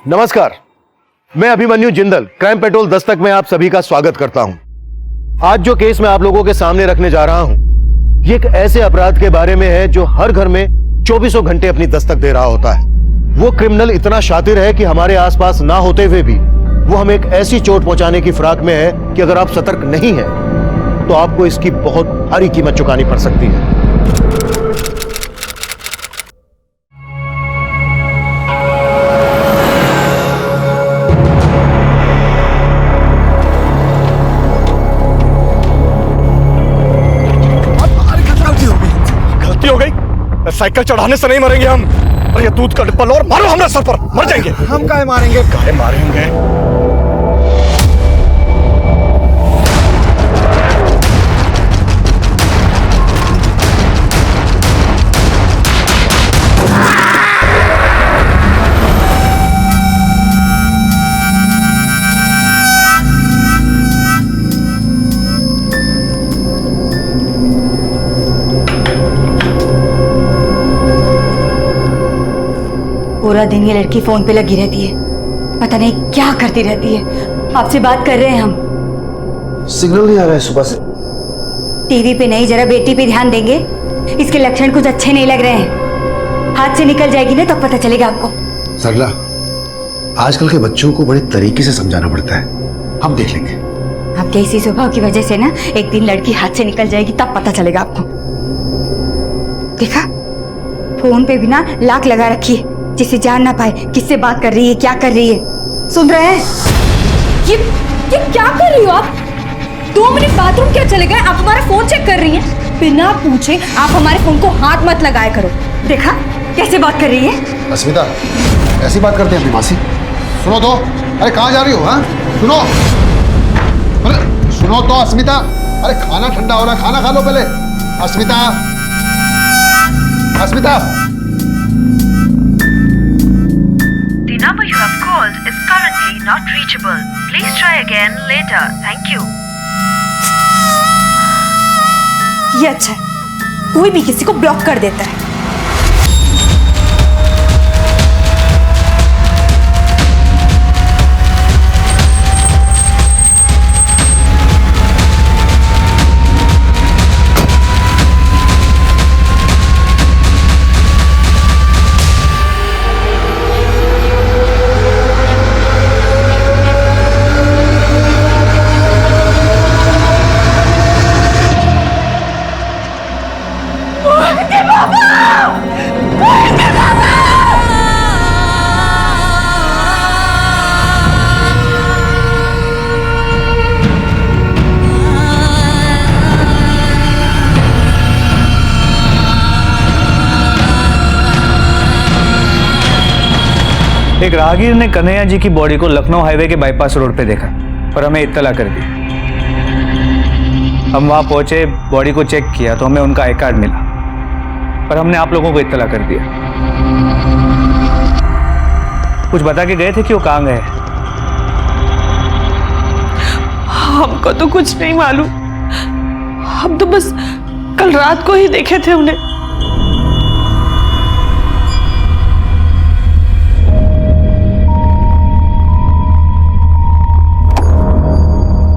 नमस्कार, मैं Abhimanyu Jindal crime petrol Dastak में आप सभी का स्वागत करता हूं। आज जो केस मैं आप लोगों के सामने रखने जा रहा हूं, ये एक ऐसे अपराध के बारे में है जो हर घर में 24 घंटे अपनी दस्तक दे रहा होता है। वो क्रिमिनल इतना शातिर है कि हमारे आसपास ना होते हुए भी वो हमें एक ऐसी चोट पहुंचाने की फिराक में है कि अगर आप सतर्क नहीं हैं तो आपको इसकी बहुत भारी कीमत चुकानी पड़ सकती है। साइकिल चढ़ाने से नहीं मरेंगे हम। और ये दूध का डिब्बा लो और मारो हमारे सर पर, मर जाएंगे। हम काहे मारेंगे? काहे मारेंगे? पूरा दिन ये लड़की फोन पे लगी रहती है, पता नहीं क्या करती रहती है। आपसे बात कर रहे हैं हम। सिग्नल नहीं आ रहा है सुबह से। टीवी पे नहीं, जरा बेटी पे ध्यान देंगे। इसके लक्षण कुछ अच्छे नहीं लग रहे हैं। हाथ से निकल जाएगी ना तब पता चलेगा आपको। सरला, आजकल के बच्चों को बड़े तरीके से समझाना पड़ता है, हम देख लेंगे। आपके इसी स्वभाव की वजह से ना एक दिन लड़की हाथ से निकल जाएगी तब पता चलेगा आपको। देखा, फोन पे भी ना लाक लगा रखी है जिसे जान ना पाए किससे बात कर रही है, क्या कर रही है। सुन रहे हैं? ये क्या कर रही हो आप? 2 मिनट बाथरूम क्या चले गए? आप हमारा फोन चेक कर रही हैं? बिना पूछे आप हमारे फोन को हाथ मत लगाया करो। देखा कैसे बात कर रही है। अस्मिता, ऐसी बात करते हैं अपनी मासी? सुनो तो, अरे कहाँ जा रही हो? हाँ सुनो, अरे सुनो तो अस्मिता, अरे खाना ठंडा हो रहा है, खाना खा लो पहले। अस्मिता, अस्मिता। The number you have called is currently not reachable. Please try again later. Thank you. ये अच्छा है, कोई भी किसी को ब्लॉक कर देता है। एक राहगीर ने कन्हैया जी की बॉडी को लखनऊ हाईवे के बाईपास रोड पे देखा और हमें इत्तला कर दी। हम वहां पहुंचे, बॉडी को चेक किया तो हमें उनका आई कार्ड मिला, पर हमने आप लोगों को इत्तला कर दिया। कुछ बता के गए थे कि वो कहाँ गए? हमको तो कुछ नहीं मालूम, हम तो बस कल रात को ही देखे थे उन्हें।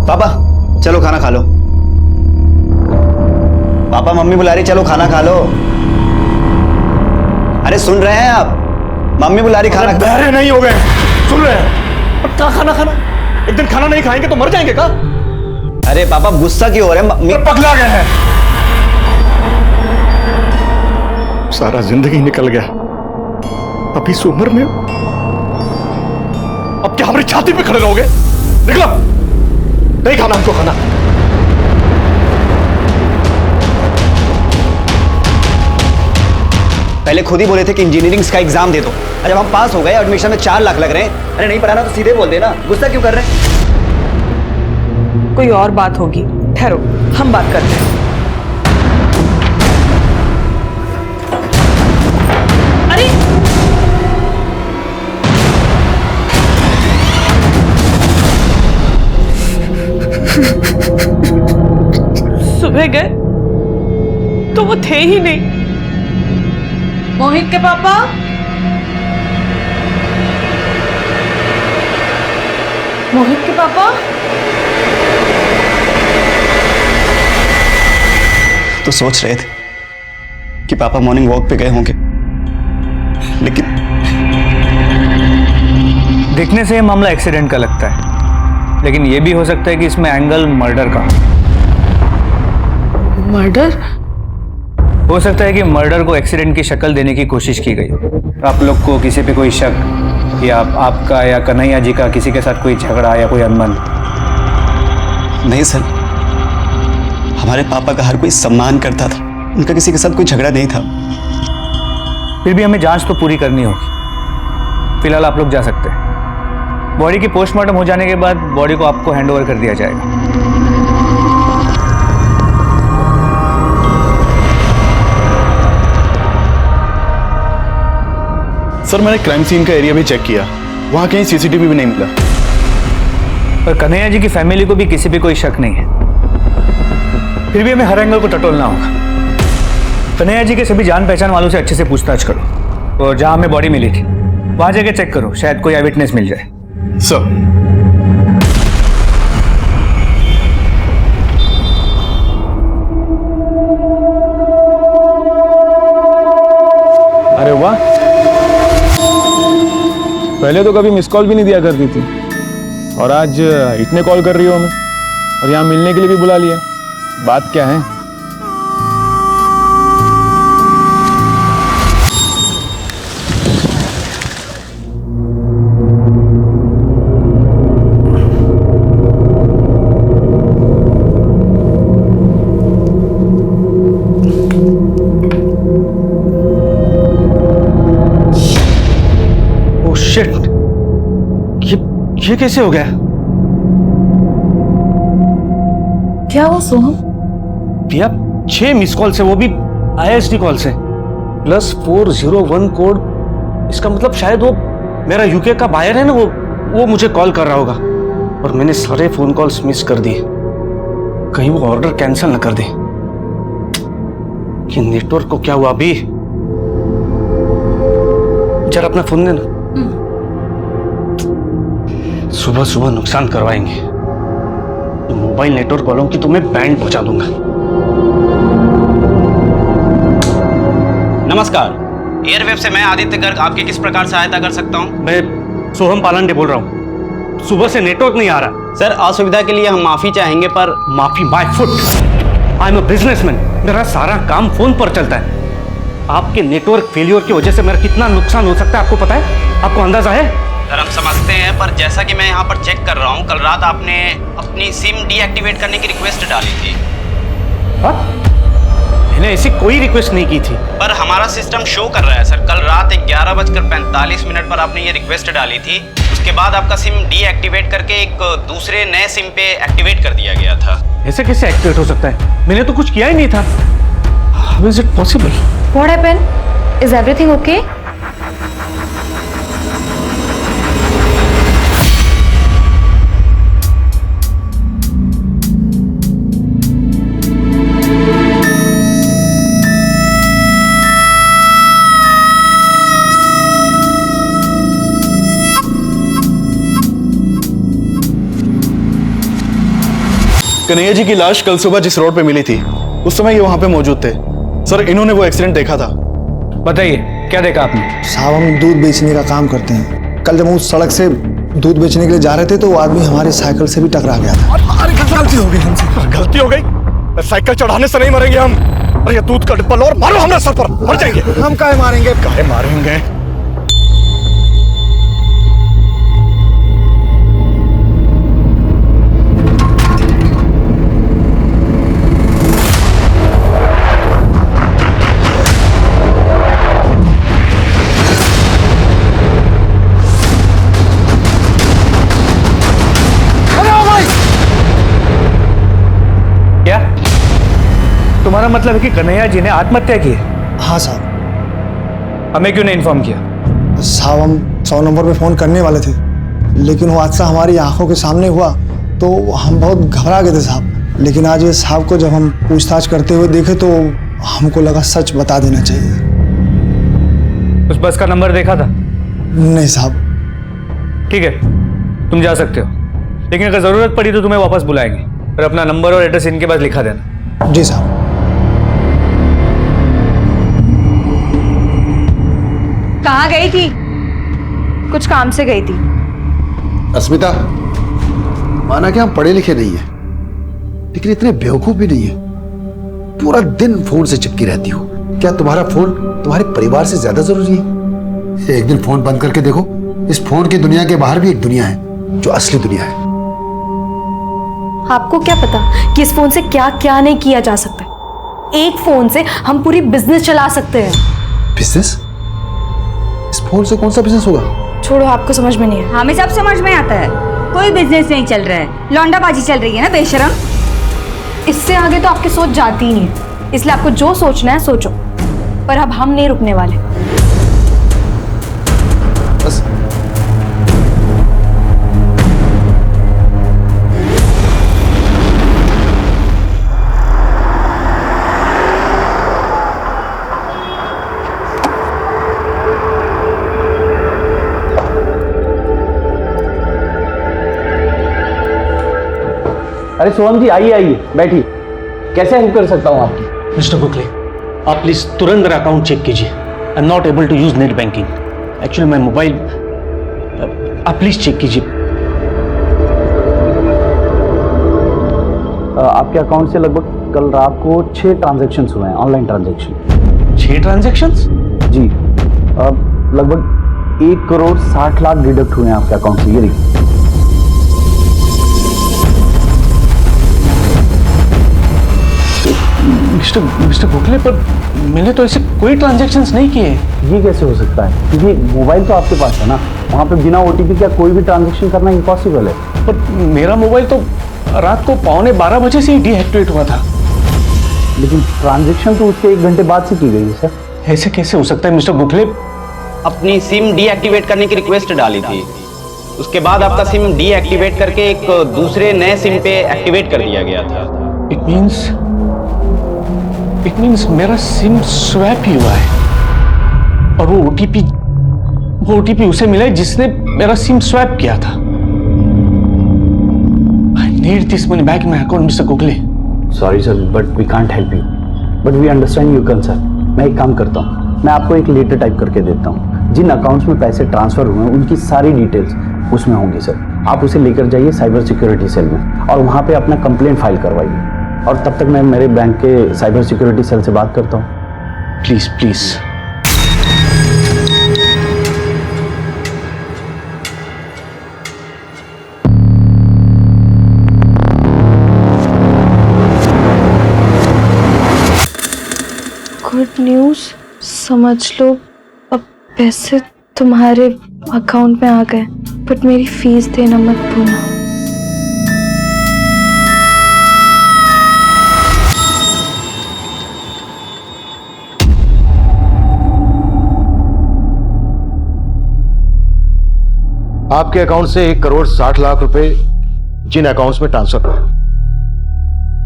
पापा चलो खाना खा लो। पापा मम्मी बुला रही, चलो खाना खा लो। अरे सुन रहे हैं आप? मम्मी बुला रही, खाना। बहरे नहीं हो गए, सुन रहे हैं? अब क्या खाना खाना? एक दिन खाना नहीं खाएंगे तो मर जाएंगे का? अरे पापा गुस्सा क्यों हो रहे हैं? मम्मी पगला गए हैं। सारा जिंदगी निकल गया, अब इस उम्र में अब क्या हमारी छाती पे खड़े रहोगे? निकलो, नहीं खाना हमको खाना। पहले खुद ही बोले थे कि इंजीनियरिंग का एग्जाम दे दो, और जब हम पास हो गए एडमिशन में 4 लाख लग रहे हैं। अरे नहीं पढ़ाना तो सीधे बोल देना, गुस्सा क्यों कर रहे हैं? कोई और बात होगी, ठहरो हम बात करते हैं। अरे सुबह गए तो वो थे ही नहीं। मोहित के पापा, मोहित के पापा? तो सोच रहे थे कि पापा मॉर्निंग वॉक पे गए होंगे, लेकिन दिखने से ये मामला एक्सीडेंट का लगता है, लेकिन ये भी हो सकता है कि इसमें एंगल मर्डर का। मर्डर? हो सकता है कि मर्डर को एक्सीडेंट की शक्ल देने की कोशिश की गई हो। आप लोग को किसी पे कोई शक, या आपका या कन्हैया जी का किसी के साथ कोई झगड़ा या कोई अनबन? नहीं सर, हमारे पापा का हर कोई सम्मान करता था, उनका किसी के साथ कोई झगड़ा नहीं था। फिर भी हमें जांच तो पूरी करनी होगी। फिलहाल आप लोग जा सकते हैं। बॉडी की पोस्टमार्टम हो जाने के बाद बॉडी को आपको हैंडओवर कर दिया जाएगा। सर मैंने क्राइम सीन का एरिया भी चेक किया, वहां कहीं सीसीटीवी भी नहीं मिला। पर कन्हैया जी की फैमिली को भी किसी पे कोई शक नहीं है। फिर भी हमें हर एंगल को टटोलना होगा। कन्हैया जी के सभी जान पहचान वालों से अच्छे से पूछताछ करो, और जहां हमें बॉडी मिली थी वहां जाके चेक करो, शायद कोई विटनेस मिल जाए। सर अरे वाह, पहले तो कभी मिस कॉल भी नहीं दिया करती थी, और आज इतने कॉल कर रही हो हमें, और यहाँ मिलने के लिए भी बुला लिया। बात क्या है? शिट, ये कैसे हो गया? क्या हुआ सोहम? भैया 6 मिस कॉल से, वो भी ISD कॉल से, प्लस 401 कोड। इसका मतलब शायद वो मेरा यूके का बायर है ना, वो मुझे कॉल कर रहा होगा, और मैंने सारे फोन कॉल्स मिस कर दिए। कहीं वो ऑर्डर कैंसिल न कर दे। कि नेटवर्क को क्या हुआ अभी? जरा अपना फोन देना। सुबह सुबह नुकसान करवाएंगे। मोबाइल नेटवर्क वालों की तो मैं बैंड पहुंचा दूंगा। नमस्कार, एयरवेव से मैं आदित्य गर्ग आपकी किस प्रकार सहायता कर सकता हूं? मैं सोहम पालंडे बोल रहा हूं। सुबह से नेटवर्क नहीं आ रहा। सर, असुविधा के लिए हम माफी चाहेंगे, पर माफी by foot. I am a businessman, मेरा सारा काम फोन पर चलता है। आपके नेटवर्क फेलियर की वजह से मेरा कितना नुकसान हो सकता है आपको पता है? आपको अंदाजा है? सर हम समझते हैं, पर जैसा कि मैं यहाँ पर चेक कर रहा हूँ, कल रात आपने अपनी सिम डीएक्टिवेट करने की रिक्वेस्ट डाली थी। मैंने ऐसी कोई रिक्वेस्ट नहीं की थी। पर हमारा सिस्टम शो कर रहा है सर, कल रात 11:45 पर आपने ये रिक्वेस्ट डाली थी। उसके बाद आपका सिम डीएक्टिवेट करके एक दूसरे नए सिम पे एक्टिवेट कर दिया गया था। ऐसे कैसे एक्टिवेट हो सकता है? मैंने तो कुछ किया ही नहीं था। How is it possible? What happened? Is everything okay? Kanhaiya ji की लाश कल सुबह जिस रोड पे मिली थी, उस समय ये वहां पे मौजूद थे। सर इन्होंने वो एक्सीडेंट देखा था। बताइए, क्या देखा आपने? साहब हम दूध बेचने का काम करते हैं। कल जब हम उस सड़क से दूध बेचने के लिए जा रहे थे तो वो आदमी हमारे साइकिल से भी टकरा गया था। अरे गलती हो गई हमसे। गलती हो गई? साइकिल चढ़ाने से नहीं मरेंगे हम। अरे ये दूध का डिब्बा लो और मारो हमारे सर पर, मर जाएंगे। हम काहे मारेंगे? काहे मारेंगे? तुम्हारा मतलब है कि कन्हैया जी ने आत्महत्या की है? हाँ साहब। हमें क्यों नहीं इन्फॉर्म किया? साहब हम 100 नंबर पे फोन करने वाले थे, लेकिन वो हादसा हमारी आंखों के सामने हुआ तो हम बहुत घबरा गए थे साहब। लेकिन आज ये साहब को जब हम पूछताछ करते हुए देखे तो हमको लगा सच बता देना चाहिए। उस बस का नंबर देखा था? नहीं साहब। ठीक है, तुम जा सकते हो। लेकिन अगर जरूरत पड़ी तो तुम्हें वापस बुलाएंगे, और अपना नंबर और एड्रेस इनके पास लिखा देना। जी साहब। कहाँ गई थी? कुछ काम से गई थी। अस्मिता, माना कि हम पढ़े लिखे नहीं है, लेकिन इतने बेवकूफ भी नहीं है। पूरा दिन फोन से चिपकी रहती हो। क्या तुम्हारा फोन तुम्हारे परिवार से ज्यादा जरूरी है? एक दिन फोन बंद करके देखो, इस फोन की दुनिया के बाहर भी एक दुनिया है जो असली दुनिया है। आपको क्या पता कि इस फोन से क्या क्या नहीं किया जा सकता। एक फोन से हम पूरी बिजनेस चला सकते हैं। बिजनेस? इस फोन से कौन सा बिजनेस होगा? छोड़ो, आपको समझ में नहीं है। हमें सब समझ में आता है। कोई बिजनेस नहीं चल रहा है, लौंडाबाजी चल रही है ना बेशरम। इससे आगे तो आपकी सोच जाती ही नहीं है, इसलिए आपको जो सोचना है सोचो, पर अब हम नहीं रुकने वाले। बस अरे सोहम जी, आइए आइए, बैठिए। कैसे हेल्प कर सकता हूँ आपकी? मिस्टर गोखले, आप प्लीज तुरंत मेरा अकाउंट चेक कीजिए। I am not able to use net banking. Actually मैं मोबाइल, आप प्लीज चेक कीजिए। आपके अकाउंट से लगभग कल रात को 6 ट्रांजैक्शंस हुए हैं, ऑनलाइन ट्रांजैक्शन। 6 ट्रांजैक्शंस? जी, लगभग 1 करोड़ 60 लाख डिडक्ट हुए हैं आपके अकाउंट से। ये देखिए। मिस्टर गोखले, पर मैंने तो ऐसे कोई ट्रांजैक्शंस नहीं किए। ये कैसे हो सकता है? क्योंकि मोबाइल तो आपके पास है ना, वहाँ पे बिना OTP का कोई भी ट्रांजैक्शन करना इम्पॉसिबल है। पर मेरा मोबाइल तो रात को 11:15 बजे से ही डीएक्टिवेट हुआ था। लेकिन ट्रांजैक्शन तो उसके 1 घंटे बाद से की गई है सर। ऐसे कैसे हो सकता है मिस्टर गोखले? अपनी सिम डीएक्टिवेट करने की रिक्वेस्ट डाली थी, उसके बाद आपका सिम डीएक्टिवेट करके एक दूसरे नए सिम पे एक्टिवेट कर दिया गया था। इट मीन्स मेरा सिम स्वैप ही हुआ है, और वो ओटीपी उसे मिला है जिसने मेरा सिम स्वैप किया था। I need this money back in my account mister Gokhale. Sorry sir, but we can't help you, but we understand your concern. मैं एक काम करता हूँ, मैं आपको एक लेटर टाइप करके देता हूँ। जिन अकाउंट्स में पैसे ट्रांसफर हुए हैं उनकी सारी डिटेल्स उसमें होंगी सर। आप उसे लेकर जाइए साइबर सिक्योरिटी सेल में, और वहाँ पे अपना कंप्लेंट फाइल करवाइए। और तब तक मैं मेरे बैंक के साइबर सिक्योरिटी सेल से बात करता हूँ। Please please. गुड न्यूज़, समझ लो अब पैसे तुम्हारे अकाउंट में आ गए, बट मेरी फीस देना मत भूलना। आपके अकाउंट से 1 करोड़ 60 लाख रुपए जिन अकाउंट्स में ट्रांसफर हुए,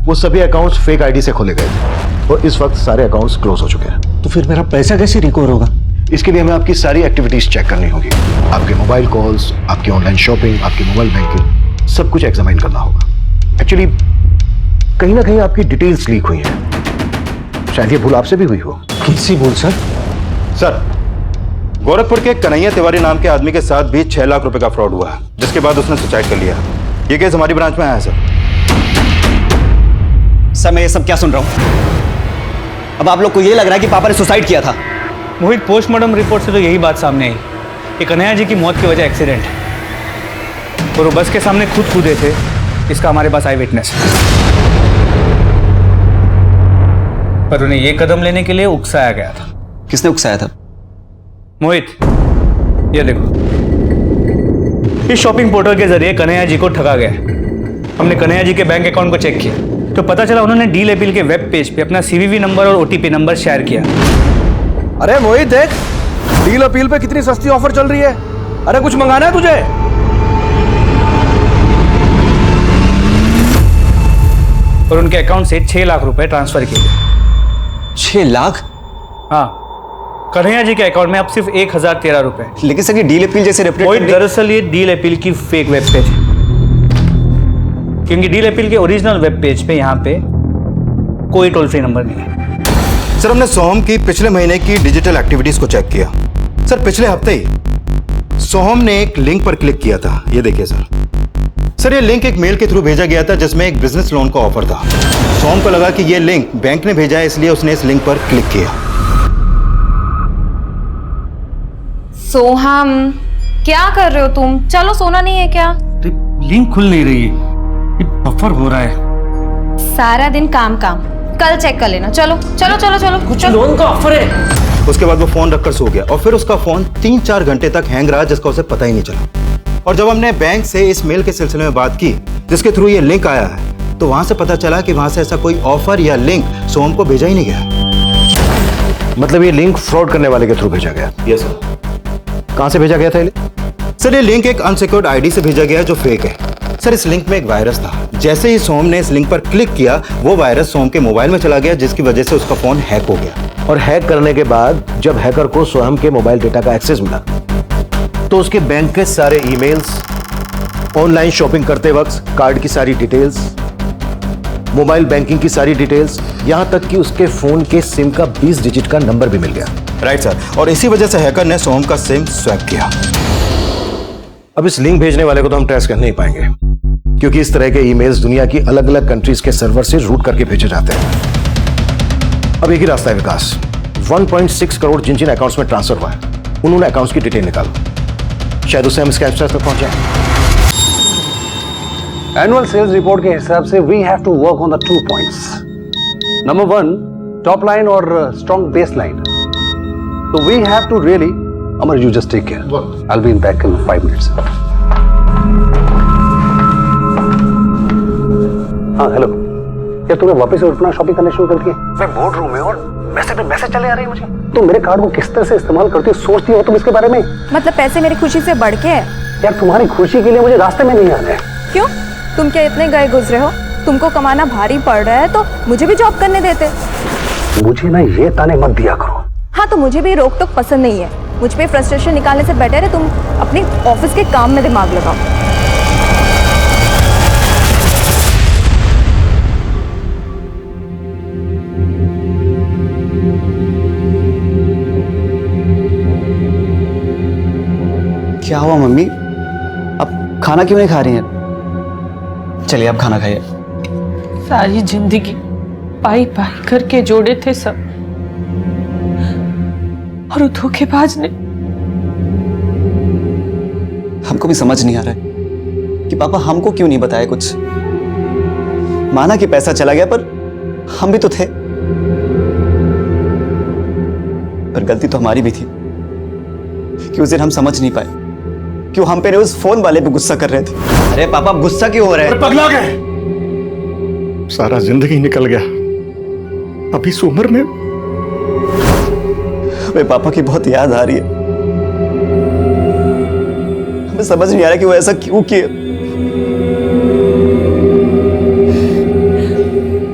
वो सभी अकाउंट्स फेक आईडी से खोले गए थे, और इस वक्त सारे अकाउंट्स क्लोज हो चुके हैं। तो फिर मेरा पैसा कैसे रिकवर होगा? इसके लिए हमें आपकी सारी एक्टिविटीज चेक करनी होगी। आपके मोबाइल कॉल्स, आपकी ऑनलाइन शॉपिंग, आपकी मोबाइल बैंकिंग, सब कुछ एग्जामिन करना होगा। एक्चुअली कहीं ना कहीं आपकी डिटेल्स लीक हुई हैं। शायद ये भूल आपसे भी हुई हो। कैसी भूल सर? सर, गोरखपुर के कन्हैया तिवारी नाम के आदमी के साथ भी 6 लाख रुपए का फ्रॉड हुआ है, जिसके बाद उसने सुसाइड कर लिया। ये केस हमारी ब्रांच में आया है सर। सर, मैं ये सब क्या सुन रहा हूं? अब आप लोग को ये लग रहा है कि पापा ने सुसाइड किया था? मोहित, पोस्टमार्टम रिपोर्ट से तो यही बात सामने आई कि कन्हैया जी की मौत की वजह एक्सीडेंट है, और वो बस के सामने खुद कूदे थे। इसका हमारे पास आई विटनेस है, पर उन्हें ये कदम लेने के लिए उकसाया गया था। किसने उकसाया था? मोहित, ये देखो, इस शॉपिंग पोर्टल के जरिए कन्हैया जी को ठगा गया। हमने कन्हैया जी के बैंक अकाउंट को चेक किया तो पता चला उन्होंने डील अपील के वेब पेज पे अपना CVV नंबर और OTP नंबर शेयर किया। अरे मोहित, देख डील अपील पे कितनी सस्ती ऑफर चल रही है। अरे कुछ मंगाना है तुझे? और उनके अकाउंट से 6 लाख रुपए ट्रांसफर किए गए। 6 लाख? हाँ, कन्हैया जी के अकाउंट में अब सिर्फ 1013 रुपए। लेकिन सर, ये डील अपील जैसे दरअसल ये डील अपील की फेक वेब पेज है। क्योंकि डील अपील के ओरिजिनल वेब पेज पे यहाँ पे कोई टोल फ्री नंबर नहीं है। सर हमने सोहम की पिछले महीने की डिजिटल एक्टिविटीज को चेक किया। सर पिछले हफ्ते ही सोहम ने एक लिंक पर क्लिक किया था, ये देखिए सर ये लिंक एक मेल के थ्रू भेजा गया था जिसमें एक बिजनेस लोन का ऑफर था। सोहम को लगा कि ये लिंक बैंक ने भेजा है, इसलिए उसने इस लिंक पर क्लिक किया। सोहम, क्या कर रहे हो तुम? चलो, सोना नहीं है क्या? लिंक खुल नहीं रही है, ये बफर हो रहा है। सारा दिन काम काम, कल चेक कर लेना। चलो चलो चलो चलो, कुछ लोन का ऑफर है। उसके बाद वो फोन रखकर सो गया और फिर उसका फोन 3-4 घंटे तक हैंग रहा जिसका उसे पता ही नहीं चला। और जब हमने बैंक से इस मेल के सिलसिले में बात की जिसके थ्रू ये लिंक आया है, तो वहां से पता चला कि वहां से ऐसा कोई ऑफर या लिंक सोहम को भेजा ही नहीं गया। मतलब ये लिंक फ्रॉड करने वाले के थ्रू भेजा गया? Yes sir. कहां से भेजा गया था ये? सर ये लिंक एक अनसिक्योर्ड आईडी से भेजा गया जो फेक है। सर इस लिंक में एक वायरस था, जैसे ही सोहम ने इस लिंक पर क्लिक किया वो वायरस सोहम के मोबाइल में चला गया जिसकी वजह से उसका फोन हैक हो गया। और हैक करने के बाद जब हैकर को सोहम के मोबाइल डेटा का एक्सेस मिला तो उसके बैंक के सारे ईमेल्स, ऑनलाइन शॉपिंग करते वक्त कार्ड की सारी डिटेल्स, मोबाइल बैंकिंग की सारी डिटेल्स, यहां तक कि उसके फोन के सिम का 20 डिजिट का नंबर भी मिल गया। राइट सर, और इसी वजह से हैकर ने सोहम का सिम स्वैप किया। अब इस लिंक भेजने वाले को तो हम ट्रेस कर नहीं पाएंगे क्योंकि इस तरह के ईमेल्स दुनिया की अलग अलग कंट्रीज के सर्वर से रूट करके भेजे जाते हैं। अब एक ही रास्ता है विकास, 1.6 करोड़ जिन जिन अकाउंट्स में ट्रांसफर हुआ है उन्होंने अकाउंट्स की डिटेल निकालो, शायद उससे हम स्कैमस्टर्स तक पहुंच जाए। एनुअल सेल्स रिपोर्ट के हिसाब से we have to work on the 2 points. Number 1, top line और स्ट्रॉन्ग बेस लाइन। तो we have to really, Amar you just take care, I will be in back in 5 minutes. हाँ hello, क्या तुम्हें वापस से उठना शॉपिंग करने शुरू कर दिए? मैं बोर्ड रूम में और मैसेज चले आ रही है मुझे। तुम मेरे कार्ड को किस तरह से इस्तेमाल करती हो, सोचती हो तुम इसके बारे में? मतलब पैसे मेरी खुशी से बढ़ के है? यार तुम्हारी खुशी के लिए मुझे रास्ते में नहीं आना है। क्यों? तुम क्या इतने गए गुजरे हो? तुमको कमाना भारी पड़ रहा है तो मुझे भी जॉब करने देते। मुझे ना ये ताने मत दिया करो। हाँ, तो मुझे भी रोक टोक पसंद नहीं है। मुझ पे फ्रस्ट्रेशन निकालने से बेटर है तुम अपने ऑफिस के काम में दिमाग लगाओ। क्या हुआ मम्मी, आप खाना क्यों नहीं खा रही हैं? चलिए आप खाना खाइए। सारी जिंदगी पाई पाई करके जोड़े थे सब, और वो धोखेबाज ने। हमको भी समझ नहीं आ रहा है कि पापा हमको क्यों नहीं बताया कुछ। माना कि पैसा चला गया, पर हम भी तो थे, पर गलती तो हमारी भी थी कि उस दिन हम समझ नहीं पाए क्यों हम पे उस फोन वाले पे गुस्सा कर रहे थे। अरे पापा गुस्सा क्यों हो रहे हैं? पगला गए, सारा जिंदगी निकल गया अभी इस उम्र में। हमें पापा की बहुत याद आ रही है। हमें समझ नहीं आ रहा कि वो ऐसा क्यों किए।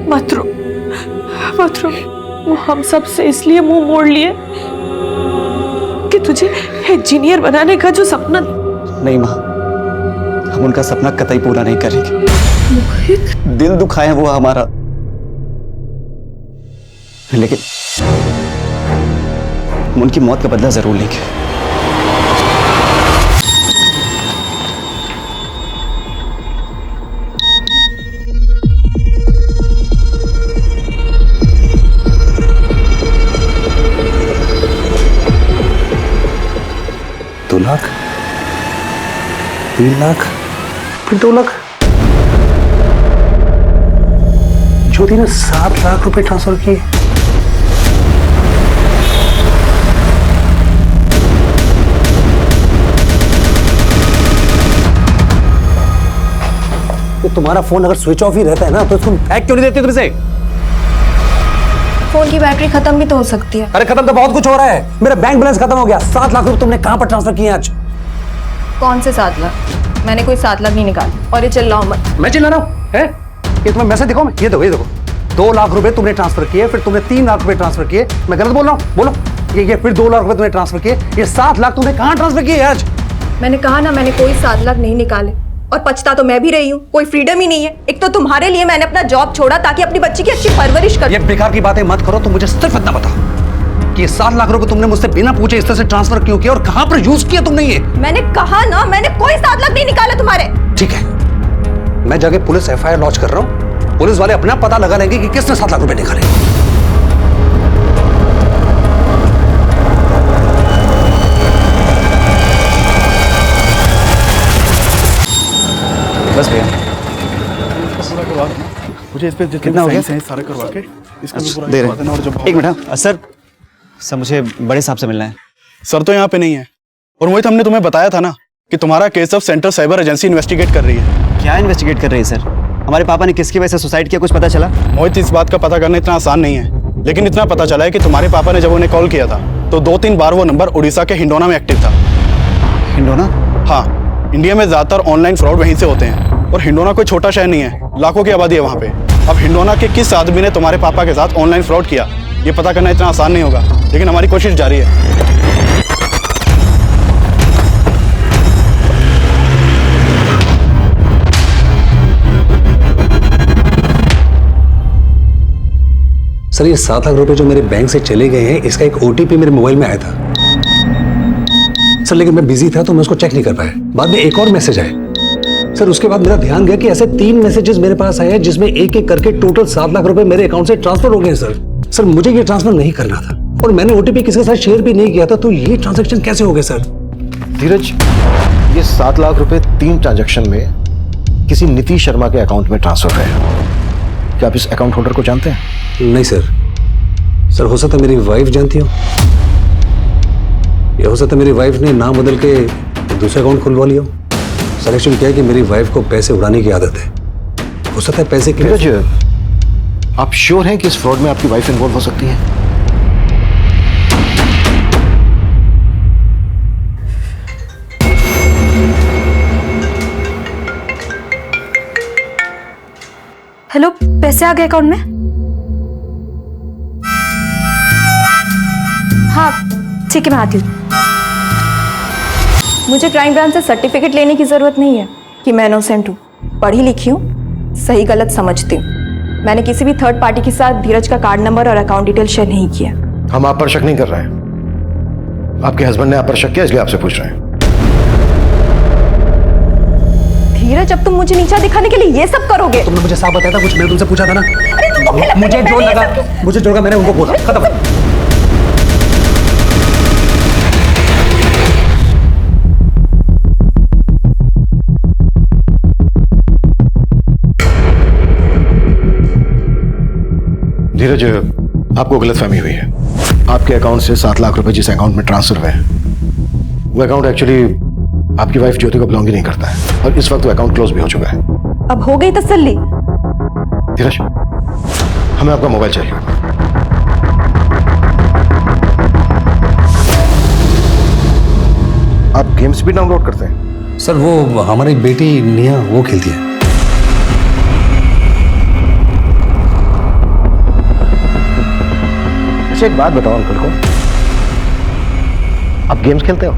मत रो, मत रो। वो हम सब से इसलिए मुंह मोड़ लिए कि तुझे इंजीनियर बनाने का जो सपना। नहीं माँ, हम उनका सपना कतई पूरा नहीं करेंगे। दिल दुखाए वो हमारा, लेकिन हम उनकी मौत का बदला जरूर लेंगे। $2 लाख, 3 लाख, फिर 2 लाख। ज्योति ने 7 लाख रुपए ट्रांसफर किए। तो तुम्हारा फोन अगर स्विच ऑफ ही रहता है ना तो तुम हैक क्यों नहीं देती तुम इसे? फोन की बैटरी खत्म भी तो हो सकती है। अरे खत्म तो बहुत कुछ हो रहा है। मेरा बैंक बैलेंस खत्म हो गया। 7 लाख रुपए तुमने कहां पर ट्रांसफर किए आज? कौन से 7 लाख? मैंने कोई 7 लाख नहीं निकाले। और ये चिल्लाओ मत। मैं चिल्ला रहा हूं? है ये तुम्हें मैसेज दिखाओ। ये देखो 2 लाख रुपए तुमने ट्रांसफर किए, फिर तुमने 3 लाख रुपए ट्रांसफर किए। मैं गलत बोल रहा हूं? बोलो। ये फिर 2 लाख रुपए तुमने ट्रांसफर किए। ये 7 लाख तुमने कहां ट्रांसफर किए आज? मैंने कहा ना, मैंने कोई 7 लाख नहीं निकाले। और पछता तो मैं भी रही हूँ, कोई फ्रीडम ही नहीं है। एक तो तुम्हारे लिए मैंने अपना जॉब छोड़ा ताकि अपनी बच्ची की अच्छी परवरिश कर। ये बेकार की बातें मत करो, तो मुझे सिर्फ इतना बता कि 7 लाख रुपए तुमने मुझसे बिना पूछे इस तरह से ट्रांसफर क्यों किया और कहां पर यूज किया तुमने ये? मैंने कहा ना, मैंने कोई 7 लाख नहीं निकाला तुम्हारे। ठीक है, मैं जाके पुलिस एफआईआर लॉन्च कर रहा हूं, पुलिस वाले अपना पता लगा लेंगे कि किसने 7 लाख रुपए निकाले। बस भैया, मुझे इस पे कितना हो गया? सारे करवा के इसका भी पूरा दे रहे हैं। एक मिनट सर, मुझे बड़े साहब से मिलना है। सर तो यहाँ पे नहीं है, और मोहित हमने तुम्हें बताया था ना कि तुम्हारा केस अब सेंट्रल साइबर एजेंसी इन्वेस्टिगेट कर रही है। क्या इन्वेस्टिगेट कर रही है सर? हमारे पापा ने किसकी वजह से सुसाइड किया, कुछ पता चला? मोहित, इस बात का पता करना इतना आसान नहीं है, लेकिन इतना पता चला है कि तुम्हारे पापा ने जब उन्हें कॉल किया था तो 2-3 बार वो नंबर उड़ीसा के हिंडोना में एक्टिव था। हिंडोना? हाँ, इंडिया में ज्यादातर ऑनलाइन फ्रॉड वहीं से होते हैं, और हिंडोना कोई छोटा शहर नहीं है, लाखों की आबादी है वहाँ पे। अब हिंडोना के किस आदमी ने तुम्हारे पापा के साथ ऑनलाइन फ्रॉड किया, ये पता करना इतना आसान नहीं होगा, लेकिन हमारी कोशिश जारी है। सर, ये 7 लाख रुपए जो मेरे बैंक से चले गए हैं, इसका एक ओटीपी मेरे मोबाइल में आया था सर, लेकिन मैं बिजी था तो मैं उसको चेक नहीं कर पाया। बाद में एक और मैसेज आया सर, उसके बाद मेरा ध्यान गया कि ऐसे 3 मैसेजेस मेरे पास आए हैं जिसमें एक एक करके टोटल 7 लाख रुपए मेरे अकाउंट से ट्रांसफर हो गए सर, मुझे ये ट्रांसफर नहीं करना था और मैंने ओटीपी किसी के साथ शेयर भी नहीं किया था, तो ये ट्रांजैक्शन कैसे हो गए सर? धीरज, ये 7 लाख रुपए 3 ट्रांजैक्शन में किसी नीतीश शर्मा के अकाउंट में ट्रांसफर है। क्या आप इस अकाउंट होल्डर को जानते हैं? नहीं सर, हो सकता मेरी वाइफ जानती हो, या हो सकता मेरी वाइफ ने नाम बदल के दूसरा अकाउंट खुलवा लिया। सर एक्चुअली क्या है कि मेरी वाइफ को पैसे उड़ाने की आदत है, हो सकता है पैसे की। धीरज, आप श्योर हैं कि इस फ्रॉड में आपकी वाइफ इन्वॉल्व हो सकती है? हेलो, पैसे आ गए अकाउंट में? हाँ ठीक है, मैं आती हूँ। मुझे क्राइम ब्रांच से सर्टिफिकेट लेने की जरूरत नहीं है कि मैं इनोसेंट हूँ। पढ़ी लिखी हूँ, सही गलत समझती हूँ। मैंने किसी भी थर्ड पार्टी के साथ धीरज का कार्ड नंबर और अकाउंट डिटेल शेयर नहीं किया। हम आप पर शक नहीं कर रहे हैं, आपके हस्बैंड ने आप पर शक किया इसलिए आपसे पूछ रहे हैं। धीरज, अब तुम मुझे नीचा दिखाने के लिए ये सब करोगे? तुमने मुझे साफ बताया था कुछ, मैंने तुमसे पूछा था ना। मुझे जो लगा मैंने उनको बोला, खत्म। धीरज, आपको गलतफहमी हुई है। आपके अकाउंट से 7 लाख रुपए जिस अकाउंट में ट्रांसफर हुए हैं, वो अकाउंट एक्चुअली आपकी वाइफ ज्योति को बिलोंग ही नहीं करता है, और इस वक्त वो अकाउंट क्लोज भी हो चुका है। अब हो गई तसल्ली? धीरज, हमें आपका मोबाइल चाहिए। आप गेम्स भी डाउनलोड करते हैं? सर, वो हमारी बेटी निया वो खेलती है। एक बात बताओ अंकल को, आप गेम्स खेलते हो?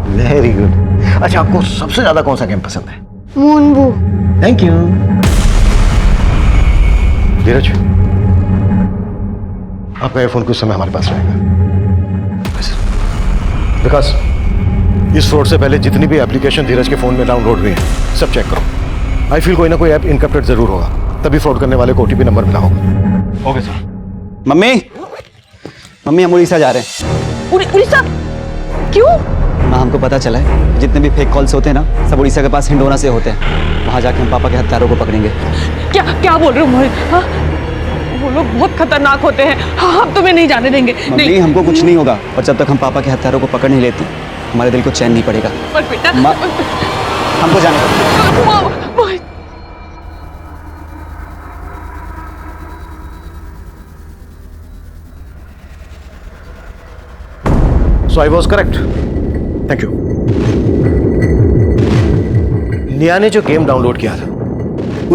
Very good. अच्छा, आपको सबसे ज्यादा कौन सा गेम पसंद है? मूनबू। Thank you. धीरज, आपका ये फोन कुछ समय हमारे पास रहेगा। विकास, इस फ्रॉड से पहले जितनी भी एप्लीकेशन धीरज के फोन में डाउनलोड हुई है सब चेक करो। आई फील कोई ना कोई ऐप इनकप्टेड जरूर होगा, तभी फ्रॉड करने वाले को ओटीपी नंबर मिला होगा। Okay sir. मम्मी, हम उड़ीसा जा रहे हैं। उड़ीसा? क्यों? माँ, हमको पता चला है जितने भी फेक कॉल्स होते हैं ना, सब उड़ीसा के पास हिंडोना से होते हैं। वहाँ जाके हम पापा के हत्यारों को पकड़ेंगे। क्या बोल रहे हो मोहित? हाँ? वो लोग बहुत खतरनाक होते हैं। हाँ, हम तुम्हें नहीं जाने देंगे। मम्मी, हमको कुछ नहीं होगा, और जब तक हम पापा के हत्यारों को पकड़ नहीं लेते हमारे दिल को चैन नहीं पड़ेगा। पर बेटा, हमको जाने दो। मोहित, So I was correct. Thank you. निया ने जो गेम डाउनलोड किया था,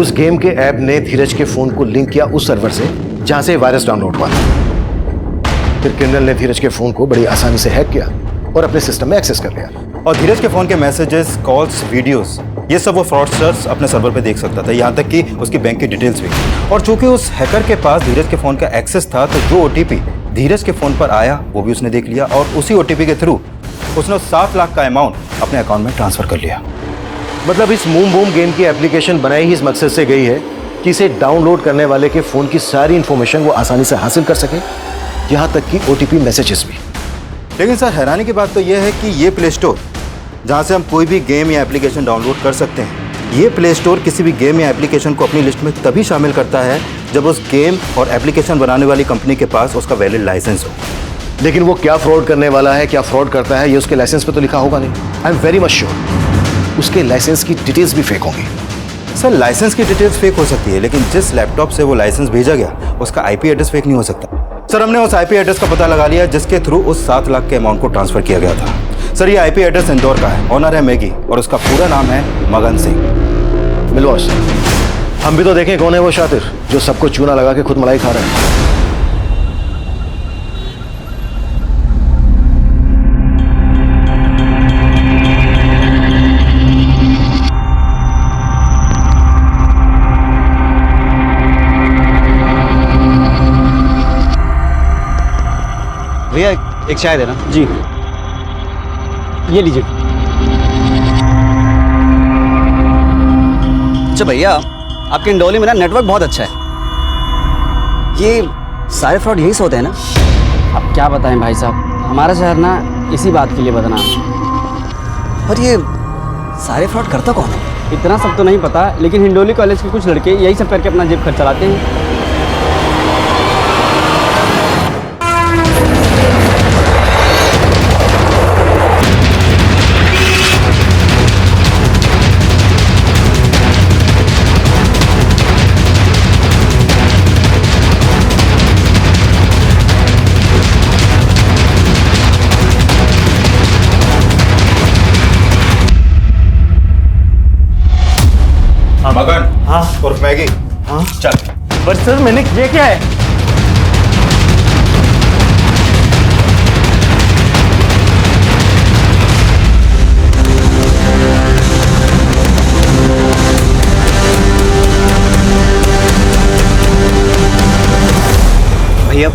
उस गेम के ऐप ने धीरज के फोन को लिंक किया उस सर्वर से जहां से वायरस डाउनलोड हुआ था। फिर क्रिमिनल ने धीरज के फोन को बड़ी आसानी से हैक किया और अपने सिस्टम में एक्सेस कर लिया। और धीरज के फोन के मैसेजेस, कॉल्स, वीडियोस ये सब वो फ्रॉडस्टर्स अपने सर्वर पे देख सकता था, यहाँ तक कि उसकी बैंक की डिटेल्स भी। और चूंकि उस हैकर के पास धीरज के फ़ोन का एक्सेस था, तो जो OTP धीरज के फ़ोन पर आया वो भी उसने देख लिया, और उसी OTP के थ्रू उसने 7 लाख का अमाउंट अपने अकाउंट में ट्रांसफ़र कर लिया। मतलब इस मूम बूम गेम की एप्लीकेशन बनाई ही इस मकसद से गई है कि इसे डाउनलोड करने वाले के फ़ोन की सारी इन्फॉर्मेशन वो आसानी से हासिल कर सके, यहाँ तक कि OTP मैसेजेस भी। लेकिन सर हैरानी की बात तो यह है कि ये प्ले स्टोर जहाँ से हम कोई भी गेम या एप्लीकेशन डाउनलोड कर सकते हैं, ये प्ले स्टोर किसी भी गेम या एप्लीकेशन को अपनी लिस्ट में तभी शामिल करता है जब उस गेम और एप्लीकेशन बनाने वाली कंपनी के पास उसका वैलिड लाइसेंस हो। लेकिन वो क्या फ्रॉड करने वाला है, क्या फ्रॉड करता है, ये उसके लाइसेंस पे तो लिखा होगा नहीं। आई एम वेरी मच श्योर उसके लाइसेंस की डिटेल्स भी फेक होंगी। सर लाइसेंस की डिटेल्स फेक हो सकती है, लेकिन जिस लैपटॉप से वो लाइसेंस भेजा गया उसका IP एड्रेस फेक नहीं हो सकता। सर हमने उस IP एड्रेस का पता लगा लिया जिसके थ्रू उस 7 लाख के अमाउंट को ट्रांसफर किया गया था। सर ये IP एड्रेस इंदौर का है, ऑनर है मैगी, और उसका पूरा नाम है मगन सिंह। मिलवास, हम भी तो देखें कौन है वो शातिर जो सबको चूना लगा के खुद मलाई खा रहा है। भैया एक चाय देना। जी ये लीजिए। अच्छा भैया, आपके इंदौली में ना नेटवर्क बहुत अच्छा है, ये सारे फ्रॉड यही से होते हैं ना? अब क्या बताएं भाई साहब, हमारा शहर ना इसी बात के लिए बदनाम है। और ये सारे फ्रॉड करता कौन है? इतना सब तो नहीं पता, लेकिन हिंडोली कॉलेज के कुछ लड़के यही सब करके अपना जेब खर्च चलाते हैं। मगन। हाँ। और मैगी। हाँ चल। बट सर मैंने ये क्या है? भैया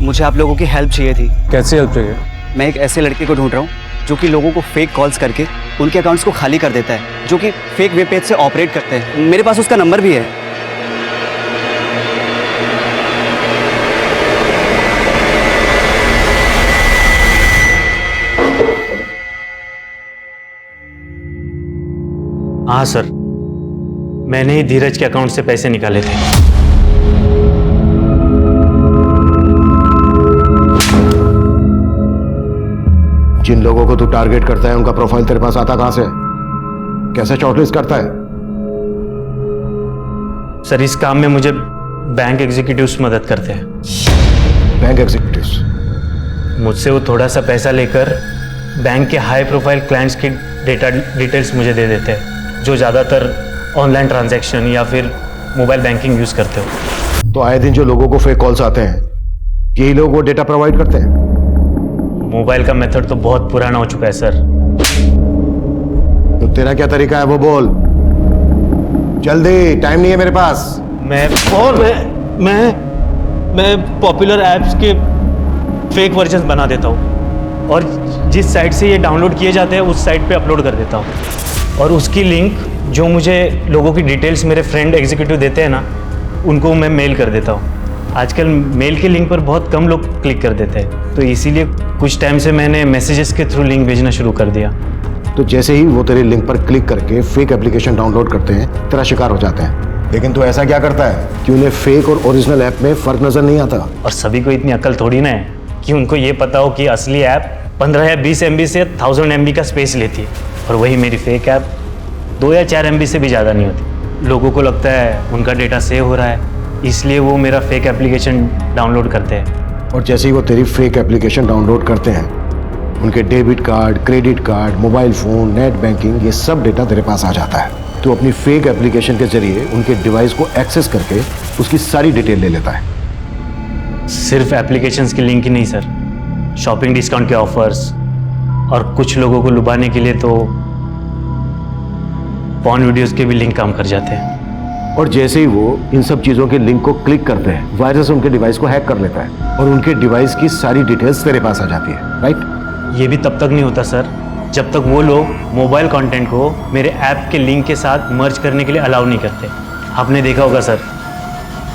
मुझे आप लोगों की हेल्प चाहिए थी। कैसे हेल्प चाहिए? मैं एक ऐसे लड़के को ढूंढ रहा हूँ जो कि लोगों को फेक कॉल्स करके उनके अकाउंट्स को खाली कर देता है, जो कि फेक वेब पेज से ऑपरेट करते हैं। मेरे पास उसका नंबर भी है। हाँ सर, मैंने ही धीरज के अकाउंट से पैसे निकाले थे। जिन लोगों को तू टारगेट करता है उनका प्रोफाइल तेरे पास आता कहां से? कैसे शॉर्टलिस्ट करता है? सर इस काम में मुझे बैंक एग्जीक्यूटिव्स मदद करते हैं। Bank executives? मुझसे वो थोड़ा सा पैसा लेकर बैंक के हाई प्रोफाइल क्लाइंट्स की डिटेल्स मुझे दे देते हैं, जो ज़्यादातर ऑनलाइन ट्रांजैक्शन या फिर मोबाइल बैंकिंग यूज़ करते हो। तो आए दिन जो लोगों को फेक कॉल्स आते हैं, यही लोग वो डेटा प्रोवाइड करते हैं? मोबाइल का मेथड तो बहुत पुराना हो चुका है सर। तो तेरा क्या तरीका है वो बोल, जल्दी, टाइम नहीं है मेरे पास। मैं पॉपुलर ऐप्स के फेक वर्जन बना देता हूँ और जिस साइट से ये डाउनलोड किए जाते हैं उस साइट पे अपलोड कर देता हूँ, और उसकी लिंक जो मुझे लोगों की डिटेल्स मेरे फ्रेंड एग्जीक्यूटिव देते हैं ना, उनको मैं मेल कर देता हूँ। आजकल मेल के लिंक पर बहुत कम लोग क्लिक कर देते हैं, तो इसीलिए कुछ टाइम से मैंने मैसेजेस के थ्रू लिंक भेजना शुरू कर दिया। तो जैसे ही वो तेरे लिंक पर क्लिक करके फेक एप्लीकेशन डाउनलोड करते हैं, तेरा शिकार हो जाते हैं। लेकिन तू ऐसा क्या करता है कि उन्हें फेक और ओरिजिनल ऐप में फर्क नजर नहीं आता? और सभी को इतनी अकल थोड़ी ना है कि उनको ये पता हो कि असली ऐप 15 या 20 MB से 1000 MB का स्पेस लेती है, और वही मेरी फेक ऐप 2 या 4 MB से भी ज़्यादा नहीं होती। लोगों को लगता है उनका डेटा सेव हो रहा है, इसलिए वो मेरा फेक एप्लीकेशन डाउनलोड करते हैं। और जैसे ही वो तेरी फेक एप्लीकेशन डाउनलोड करते हैं, उनके debit card, credit card, mobile phone, net banking, ये सब डेटा तेरे पास आ जाता है। तो अपनी फेक एप्लीकेशन के जरिए उनके डिवाइस को एक्सेस करके उसकी सारी डिटेल ले लेता है। सिर्फ एप्लीकेशंस की लिंक ही नहीं सर, शॉपिंग डिस्काउंट के ऑफर्स, और कुछ लोगों को लुभाने के लिए तो पॉर्न वीडियोस के भी लिंक काम कर जाते हैं। और जैसे ही वो इन सब चीजों के लिंक को क्लिक करते हैं, वायरस उनके डिवाइस को हैक कर लेता है और उनके डिवाइस की सारी डिटेल्स तेरे पास आ जाती है, राइट? ये भी तब तक नहीं होता सर जब तक वो लोग मोबाइल कंटेंट को मेरे ऐप के लिंक के साथ मर्ज करने के लिए अलाउ नहीं करते। आपने देखा होगा सर,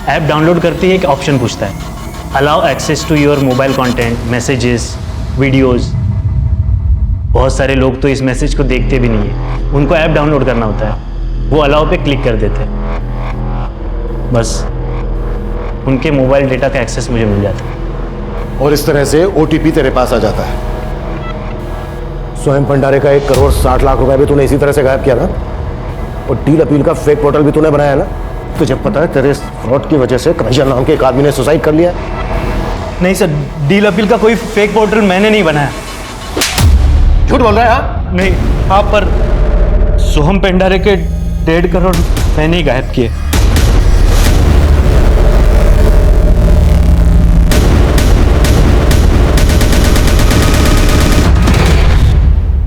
ऐप डाउनलोड करते ही एक ऑप्शन पूछता है, allow access to your mobile content, messages, videos. बहुत सारे लोग तो इस मैसेज को देखते भी नहीं है, उनको ऐप डाउनलोड करना होता है, वो अलाउ पे क्लिक कर देते हैं, बस उनके मोबाइल डेटा का एक्सेस मुझे मिल जाता है। और इस तरह से ओटीपी तेरे पास आ जाता है। सोहम भंडारे का 1,60,00,000 रुपए भी तूने इसी तरह से गायब किया ना, और डील अपील का फेक पोर्टल भी तूने बनाया ना। तुझे पता है तेरे फ्रॉड की वजह से कन्हैया नाम के एक आदमी ने सुसाइड कर लिया? नहीं सर, डील अपील का कोई फेक पोर्टल मैंने नहीं बनाया। झूठ बोल रहा है? हाँ नहीं, हाँ पर सोहम भंडारे के 1.5 करोड़ मैंने ही गायब किए।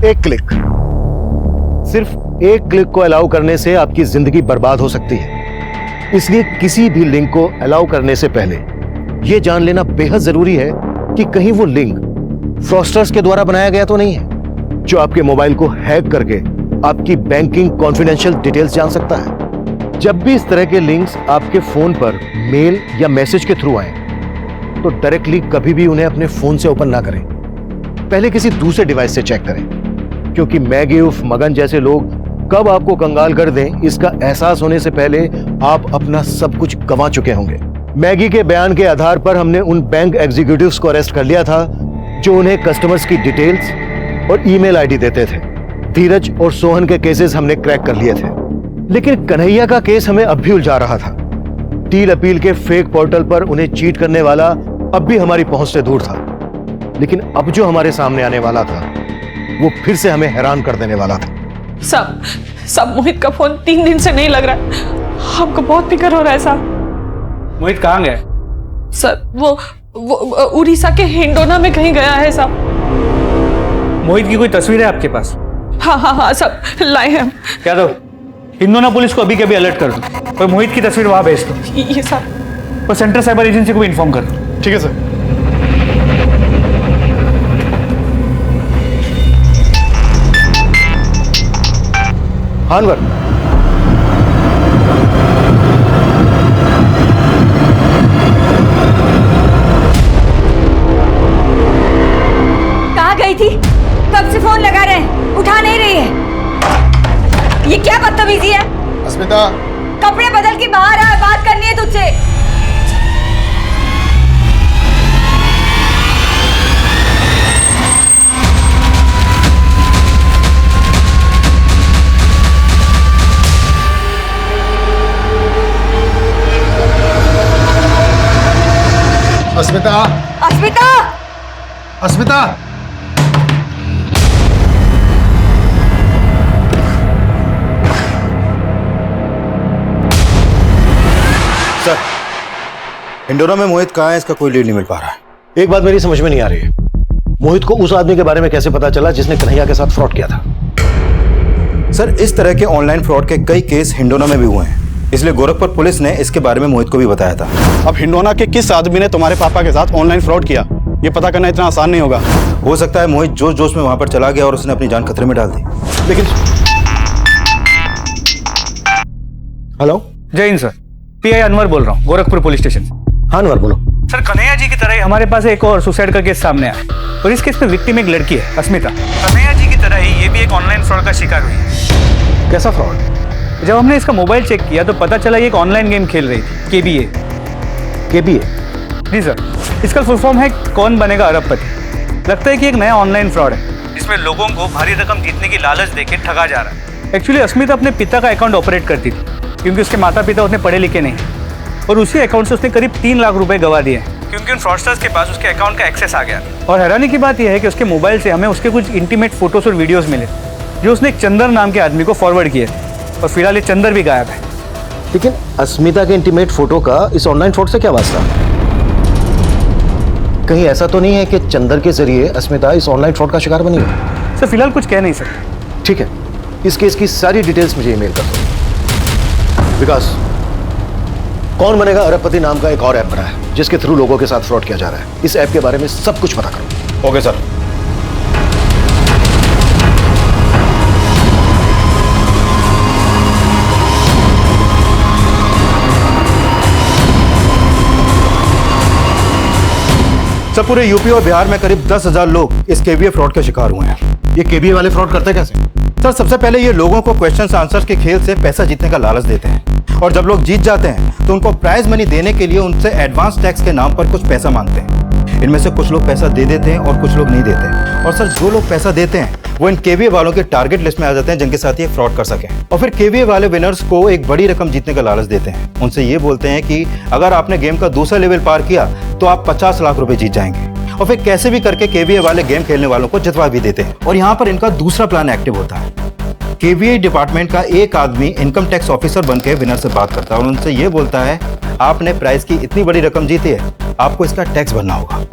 एक क्लिक, सिर्फ एक क्लिक को अलाउ करने से आपकी जिंदगी बर्बाद हो सकती है। इसलिए किसी भी लिंक को अलाउ करने से पहले यह जान लेना बेहद जरूरी है कि कहीं वो लिंक फ्रॉस्टर्स के द्वारा बनाया गया तो नहीं है, जो आपके मोबाइल को हैक करके आपकी बैंकिंग कॉन्फिडेंशियल डिटेल्स जान सकता है। जब भी इस तरह के लिंक्स आपके फोन पर मेल या मैसेज के थ्रू आए तो डायरेक्टली कभी भी उन्हें अपने फोन से ओपन ना करें, पहले किसी दूसरे डिवाइस से चेक करें, क्योंकि मैगी उर्फ मगन जैसे लोग कब आपको कंगाल कर दें इसका एहसास होने से पहले आप अपना सब कुछ गंवा चुके होंगे। मैगी के बयान के आधार पर हमने उन बैंक एग्जीक्यूटिव्स को अरेस्ट कर लिया था जो उन्हें कस्टमर्स की डिटेल्स और ईमेल आईडी देते थे। धीरज और सोहन के केसेस हमने क्रैक कर लिए थे, लेकिन कन्हैया का केस हमें अब भी उलझा रहा था। डील अपील के फेक पोर्टल पर उन्हें चीट करने वाला अब भी हमारी पहुंच से दूर था, लेकिन अब जो हमारे सामने आने वाला था वो फिर से हमें हैरान कर देने वाला था। सब मोहित का फोन 3 दिन से नहीं लग रहा है, हमको बहुत फिक्र हो रहा है साहब। मोहित कहाँ गया? सर वो उड़ीसा के हिंडोना में कहीं गया है साहब। मोहित की कोई तस्वीर है आपके पास? हाँ सब लाए हैं। क्या दो, हिंडोना पुलिस को अभी के अभी अलर्ट कर दो और मोहित की तस्वीर वहां भेज दो। ये सर। और सेंट्रल साइबर एजेंसी को भी इन्फॉर्म कर दो। ठीक है सर। अनवर, कहाँ गई थी? कब से फोन लगा रहे हैं, उठा नहीं रही है। ये क्या बदतमीजी है? अस्मिता, कपड़े बदल के बाहर आ, बात करनी है तुझसे। अस्मिता, अस्मिता, अस्मिता, सर, हिंडोना में मोहित कहाँ है इसका कोई लीड नहीं मिल पा रहा है। एक बात मेरी समझ में नहीं आ रही है, मोहित को उस आदमी के बारे में कैसे पता चला जिसने कन्हैया के साथ फ्रॉड किया था? सर, इस तरह के ऑनलाइन फ्रॉड के कई केस हिंडोना में भी हुए हैं, इसलिए गोरखपुर पुलिस ने इसके बारे में मोहित को भी बताया था। अब हिंडोना के किस आदमी ने तुम्हारे पापा के साथ ऑनलाइन फ्रॉड किया, ये पता करना इतना आसान नहीं होगा। हो सकता है मोहित जोश जोश में वहां पर चला गया और उसने अपनी जान खतरे में डाल दी। लेकिन हेलो, जय हिंद सर, पीआई अनवर बोल रहा हूँ, गोरखपुर पुलिस स्टेशन। हाँ अनवर बोलो। सर, कन्हैया जी की तरह ही हमारे पास एक और सुसाइड का केस सामने आया और इस केस में विक्टिम एक लड़की है, अस्मिता। कन्हैया जी की तरह ही ये भी एक ऑनलाइन फ्रॉड का शिकार हुई है। कैसा फ्रॉड? जब हमने इसका मोबाइल चेक किया तो पता चला ये एक ऑनलाइन गेम खेल रही थी, केबीए। केबीए? जी सर, इसका फुल फॉर्म है कौन बनेगा अरबपति। लगता है कि एक नया ऑनलाइन फ्रॉड है जिसमें लोगों को भारी रकम जीतने की लालच देके ठगा जा रहा है। एक्चुअली अस्मिता अपने पिता का अकाउंट ऑपरेट करती थी क्योंकि उसके माता पिता उतने पढ़े लिखे नहीं, और उसी अकाउंट से उसने करीब 3 लाख रुपए गवा दिए क्योंकि उन फ्रॉडस्टर्स के पास उसके अकाउंट का एक्सेस आ गया। और हैरानी की बात यह है कि उसके मोबाइल से हमें उसके कुछ इंटीमेट फोटोज और वीडियोस मिले जो उसने एक चंदर नाम के आदमी को फॉरवर्ड किए थे, और फिलहाल ये चंदर भी गायब है। लेकिन अस्मिता के इंटीमेट फोटो का इस ऑनलाइन फ्रॉड से क्या वास्ता? कहीं ऐसा तो नहीं है कि चंदर के जरिए अस्मिता इस ऑनलाइन फ्रॉड का शिकार बनी हो? सर, फिलहाल कुछ कह नहीं सकते। ठीक है, इस केस की सारी डिटेल्स मुझे ईमेल कर दो। विकास, कौन बनेगा अरबपति नाम का एक और ऐप बना है जिसके थ्रू लोगों के साथ फ्रॉड किया जा रहा है। इस ऐप के बारे में सब कुछ पता करो। Okay sir. सर पूरे यूपी और बिहार में करीब 10,000 लोग इस केवीए फ्रॉड के शिकार हुए हैं। ये केवीए वाले फ्रॉड करते कैसे? सर सबसे पहले ये लोगों को क्वेश्चन आंसर्स के खेल से पैसा जीतने का लालच देते हैं और जब लोग जीत जाते हैं तो उनको प्राइज मनी देने के लिए उनसे एडवांस टैक्स के नाम पर कुछ पैसा मांगते हैं। इनमें से कुछ लोग पैसा दे देते हैं और कुछ लोग नहीं देते। और सर जो लोग पैसा देते हैं वो इन केवीए वालों के टारगेट लिस्ट में आ जाते हैं जिनके साथ ये फ्रॉड कर सके। और फिर केवीए वाले विनर्स को एक बड़ी रकम जीतने का लालच देते हैं। उनसे ये बोलते हैं कि अगर आपने गेम का दूसरा लेवल पार किया तो आप 50 लाख रुपए जीत जाएंगे। और फिर कैसे भी करके केवीए वाले गेम खेलने वालों को जितवा भी देते हैं। और यहाँ पर इनका दूसरा प्लान एक्टिव होता है। केवीए डिपार्टमेंट का एक आदमी इनकम टैक्स ऑफिसर बनकर विनर से बात करता है और उनसे ये बोलता है आपने प्राइज की इतनी बड़ी रकम जीती है, आपको इसका टैक्स भरना होगा।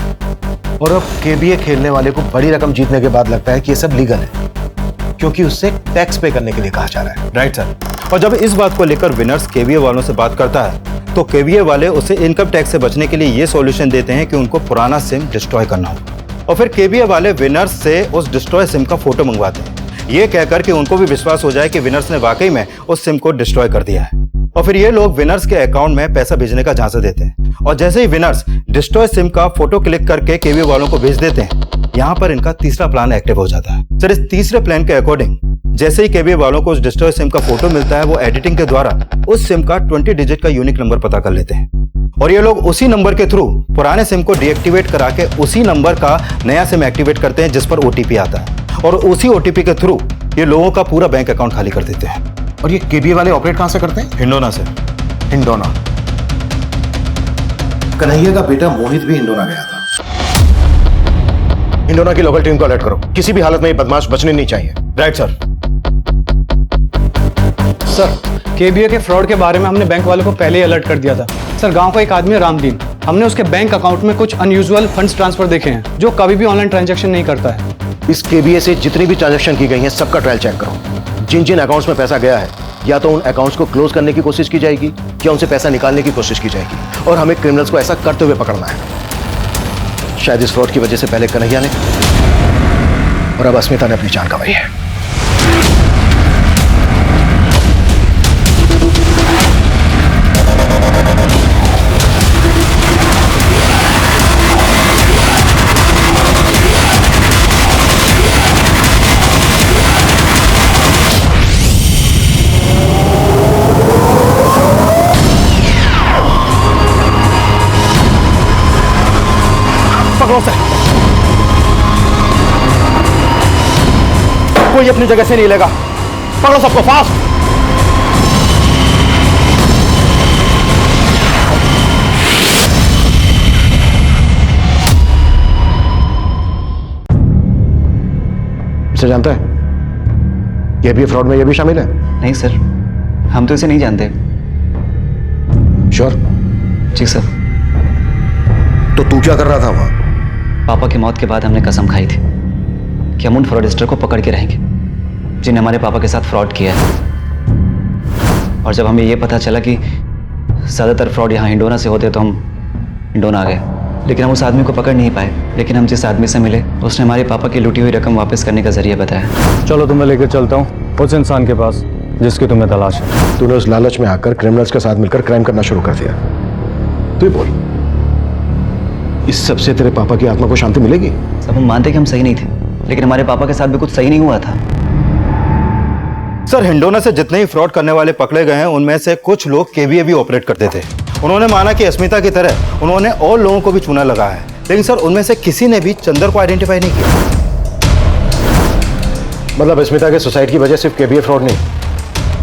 और अब केवीए खेलने वाले को बड़ी रकम जीतने के बाद लगता है कि ये सब लीगल है क्योंकि उससे टैक्स पे करने के लिए कहा जा रहा है। Right sir. और जब इस बात को लेकर विनर्स केवीए वालों से बात करता है तो केवीए वाले उसे इनकम टैक्स से बचने के लिए ये सॉल्यूशन देते हैं कि उनको पुराना सिम डिस्ट्रॉय करना होगा। और फिर केवीए वाले विनर्स से उस डिस्ट्रॉय सिम का फोटो मंगवाते हैं, ये कहकर कि उनको भी विश्वास हो जाए कि विनर्स ने वाकई में उस सिम को डिस्ट्रॉय कर दिया है। और फिर ये लोग विनर्स के अकाउंट में पैसा भेजने का झांसा देते हैं और जैसे ही विनर्स डिस्ट्रॉय सिम का फोटो क्लिक करके केवीए वालों को भेज देते हैं, यहाँ पर इनका तीसरा प्लान एक्टिव हो जाता है। सर इस तीसरे प्लान के अकॉर्डिंग जैसे ही केवीए वालों को उस डिस्ट्रॉय सिम का फोटो मिलता है, वो एडिटिंग के द्वारा उस सिम का 20 डिजिट का यूनिक नंबर पता कर लेते हैं और ये लोग उसी नंबर के थ्रू पुराने सिम को डीएक्टिवेट करा के उसी नंबर का नया सिम एक्टिवेट करते हैं जिस पर ओटीपी आता है और उसी ओटीपी के थ्रू ये लोगों का पूरा बैंक अकाउंट खाली कर देते हैं। और ये केवीए वाले ऑपरेट कहां से करते हैं? हिंडोना से। हिंडोना। कन्हैया का बेटा मोहित भी हिंडोना गया था। हिंडोना की लोकल टीम को अलर्ट करो, किसी भी हालत में ये बदमाश बचने नहीं चाहिए। Right sir. सर केवीए के फ्रॉड के बारे में हमने बैंक वालों को पहले ही अलर्ट कर दिया था। सर गांव का एक आदमी है रामदीन, हमने उसके बैंक अकाउंट में कुछ अनयूजुअल फंड्स ट्रांसफर देखे हैं जो कभी भी ऑनलाइन ट्रांजैक्शन नहीं करता है। इस केवीए से जितनी भी ट्रांजैक्शन की गई हैं सबका ट्रायल चेक करो। जिन जिन अकाउंट्स में पैसा गया है या तो उन अकाउंट्स को क्लोज करने की कोशिश की जाएगी या उनसे पैसा निकालने की कोशिश की जाएगी और हमें क्रिमिनल्स को ऐसा करते हुए पकड़ना है। शायद इस फ्रॉड की वजह से पहले कन्हैया ने और अब अस्मिता ने अपनी जान गंवाई है। कोई अपनी जगह से नहीं लेगा, पकड़ो सबको फास्ट। इसे जानता है? ये भी फ्रॉड में ये भी शामिल है? नहीं सर, हम तो इसे नहीं जानते। श्योर? जी सर। तो तू क्या कर रहा था वहां? पापा की मौत के बाद हमने कसम खाई थी कि हम उन फ्रॉडस्टर को पकड़ के रहेंगे जिन्हें हमारे पापा के साथ फ्रॉड किया है। और जब हमें ये पता चला कि ज़्यादातर फ्रॉड यहाँ हिंडोना से होते तो हम हिंडोना आ गए, लेकिन हम उस आदमी को पकड़ नहीं पाए। लेकिन हम जिस आदमी से मिले उसने हमारे पापा की लूटी हुई रकम वापस करने का जरिया बताया। चलो तुम्हें लेकर चलता हूँ उस इंसान के पास जिसकी तुम्हें तलाश है। तूने उस लालच में आकर क्रिमिनल्स के साथ मिलकर क्राइम करना शुरू कर दिया। तू बोल, इस सब से तेरे पापा की आत्मा को शांति मिलेगी? सब हम मानते कि हम सही नहीं थे, लेकिन हमारे पापा के साथ भी कुछ सही नहीं हुआ था। सर हिंडोना से जितने ही फ्रॉड करने वाले पकड़े गए हैं उनमें से कुछ लोग केवीए भी ऑपरेट करते थे। उन्होंने माना कि अस्मिता की तरह उन्होंने और लोगों को भी चूना लगा है, लेकिन सर उनमें से किसी ने भी चंदर को आइडेंटिफाई नहीं किया। मतलब अस्मिता के सुसाइड की वजह सिर्फ केवीए फ्रॉड नहीं,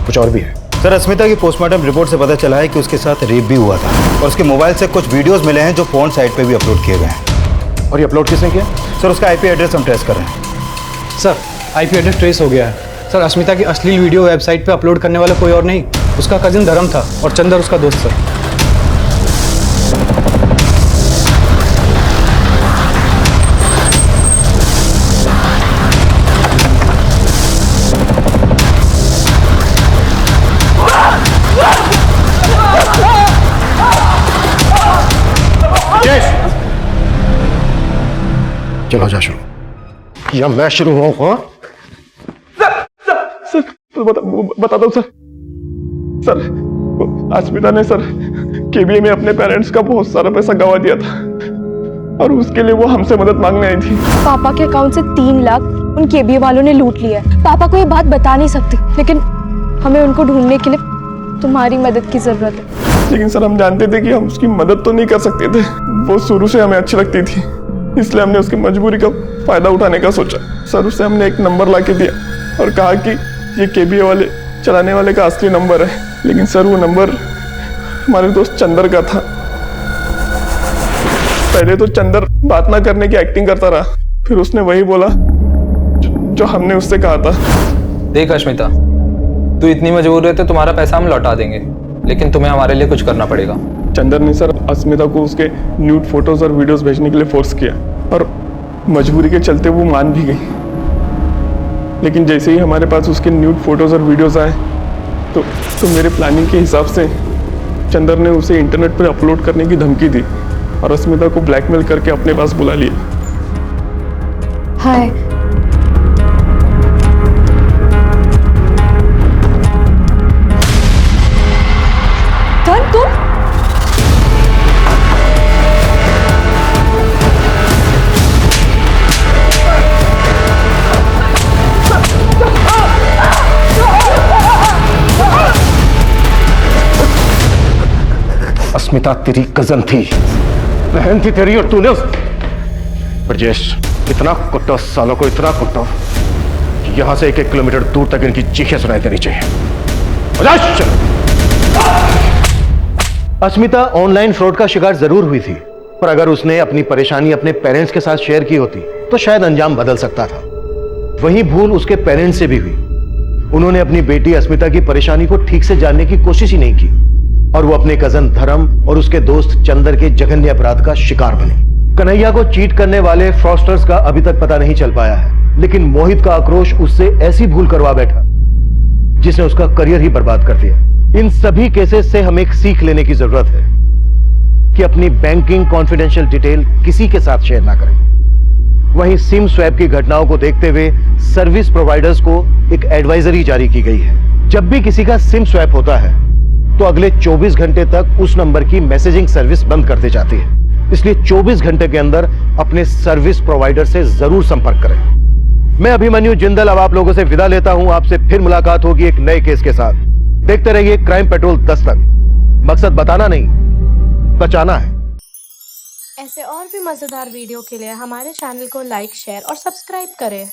कुछ और भी है? सर अस्मिता की पोस्टमार्टम रिपोर्ट से पता चला है कि उसके साथ रेप भी हुआ था और उसके मोबाइल से कुछ वीडियोस मिले हैं जो पोर्न साइट पे भी अपलोड किए गए हैं। और ये अपलोड किसने किया? सर उसका आईपी एड्रेस हम ट्रेस कर रहे हैं। सर आईपी एड्रेस ट्रेस हो गया है। सर अस्मिता की अश्लील वीडियो वेबसाइट पे अपलोड करने वाला कोई और नहीं, उसका कजिन धर्म था और चंदर उसका दोस्त सर। चलो जा शुरू, या मैं शुरू हूँ? सर तो बता दो सर। सर अस्मिता ने सर केबीए में अपने पेरेंट्स का बहुत सारा पैसा गंवा दिया था और उसके लिए वो हमसे मदद मांगने आई थी। पापा के अकाउंट से 3 लाख उन केबीए वालों ने लूट लिया है। पापा को ये बात बता नहीं सकती, लेकिन हमें उनको ढूंढने के लिए तुम्हारी मदद की जरूरत है। लेकिन सर हम जानते थे कि हम उसकी मदद तो नहीं कर सकते थे। वो शुरू से हमें अच्छी लगती थी, इसलिए हमने उसकी मजबूरी का फायदा उठाने का सोचा। सर उसे हमने एक नंबर ला के दिया और कहा कि ये केबीए वाले चलाने वाले का असली नंबर है। लेकिन सर वो नंबर हमारे दोस्त चंदर का था। पहले तो चंदर बात ना करने की एक्टिंग करता रहा, फिर उसने वही बोला जो हमने उससे कहा था। देख अश्मिता, तू इतनी मजबूर है तो तुम्हारा पैसा हम लौटा देंगे, लेकिन तुम्हें हमारे लिए कुछ करना पड़ेगा। चंदर ने सर अस्मिता को उसके न्यूड फोटोज और वीडियोस भेजने के लिए फोर्स किया और मजबूरी के चलते वो मान भी गई। लेकिन जैसे ही हमारे पास उसके न्यूड फोटोज और वीडियोस आए तो मेरे प्लानिंग के हिसाब से चंदर ने उसे इंटरनेट पर अपलोड करने की धमकी दी और अस्मिता को ब्लैकमेल करके अपने पास बुला लिया। हाय, तुम अस्मिता तेरी कजन थी, बहन थी तेरी, और तूने ब्रजेश इतना कुट्टा, सालों को इतना कुट्टा कि यहां से 1-1 किलोमीटर दूर तक इनकी चीखें सुनाई देनी चाहिए। अस्मिता ऑनलाइन फ्रॉड का शिकार जरूर हुई थी, पर अगर उसने अपनी परेशानी अपने पेरेंट्स के साथ शेयर की होती तो शायद अंजाम बदल सकता था। वही भूल उसके पेरेंट्स से भी हुई। उन्होंने अपनी बेटी अस्मिता की परेशानी को ठीक से जानने की कोशिश ही नहीं की और वो अपने कजन धर्म और उसके दोस्त चंदर के जघन्य अपराध का शिकार बने। कन्हैया को चीट करने वाले फ्रॉडस्टर्स का अभी तक पता नहीं चल पाया है, लेकिन मोहित का आक्रोश उससे ऐसी भूल करवा बैठा जिसने उसका करियर ही बर्बाद कर दिया। इन सभी केसेस से हमें एक सीख लेने की जरूरत है कि अपनी बैंकिंग कॉन्फिडेंशियल डिटेल किसी के साथ शेयर ना करें। वहीं सिम स्वैप की घटनाओं को देखते हुए सर्विस प्रोवाइडर्स को एक एडवाइजरी जारी की गई है। जब भी किसी का सिम स्वैप होता है तो अगले 24 घंटे तक उस नंबर की मैसेजिंग सर्विस बंद कर दी जाती है। इसलिए 24 घंटे के अंदर अपने सर्विस प्रोवाइडर से जरूर संपर्क करें। मैं अभिमन्यु जिंदल अब आप लोगों से विदा लेता हूं। आपसे फिर मुलाकात होगी एक नए केस के साथ। देखते रहिए क्राइम पेट्रोल 10 तक। मकसद बताना नहीं, बचाना है। ऐसे और भी मजेदार वीडियो के लिए हमारे चैनल को लाइक, शेयर और सब्सक्राइब करें।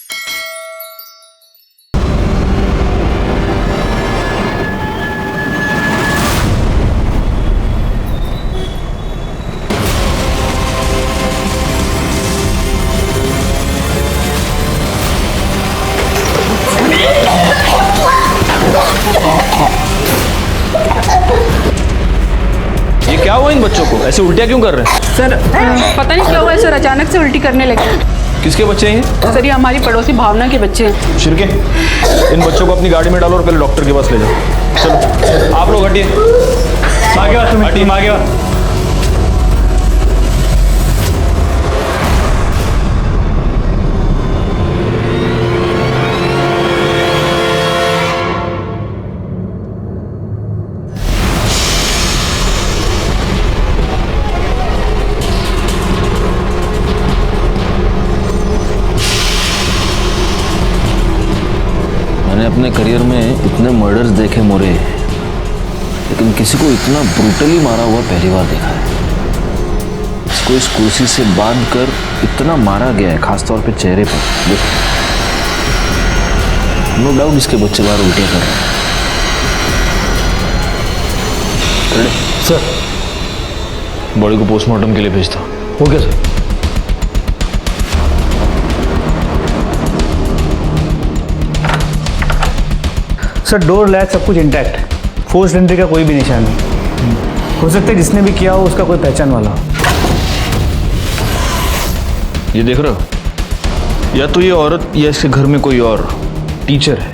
ये क्या हुआ इन बच्चों को? ऐसे उल्टियाँ क्यों कर रहे हैं? सर पता नहीं क्या हुआ है सर, अचानक से उल्टी करने लगे। किसके बच्चे हैं? सर ये हमारी पड़ोसी भावना के बच्चे हैं। शिरके, इन बच्चों को अपनी गाड़ी में डालो और पहले डॉक्टर के पास ले जाओ। चलो आप लोग हटिए, आगे आओ, हटिए आगे आओ। मैंने अपने करियर में इतने मर्डर्स देखे मोरे, लेकिन किसी को इतना ब्रूटली मारा हुआ पहली बार देखा है। इसको इस कुर्सी से बांध कर इतना मारा गया है, खासतौर पे चेहरे पर। देखो, नो डाउट इसके बच्चे बाहर उल्टियाँ कर रहे हैं। सर, बॉडी को पोस्टमार्टम के लिए भेजता हूँ। Okay sir. Sir door latch सब कुछ इंटैक्ट है, फोर्स एंट्री का कोई भी निशान नहीं। हो सकता है जिसने भी किया हो उसका कोई पहचान वाला हो। ये देख रहे हो, या तो ये औरत या इसके घर में कोई और टीचर है।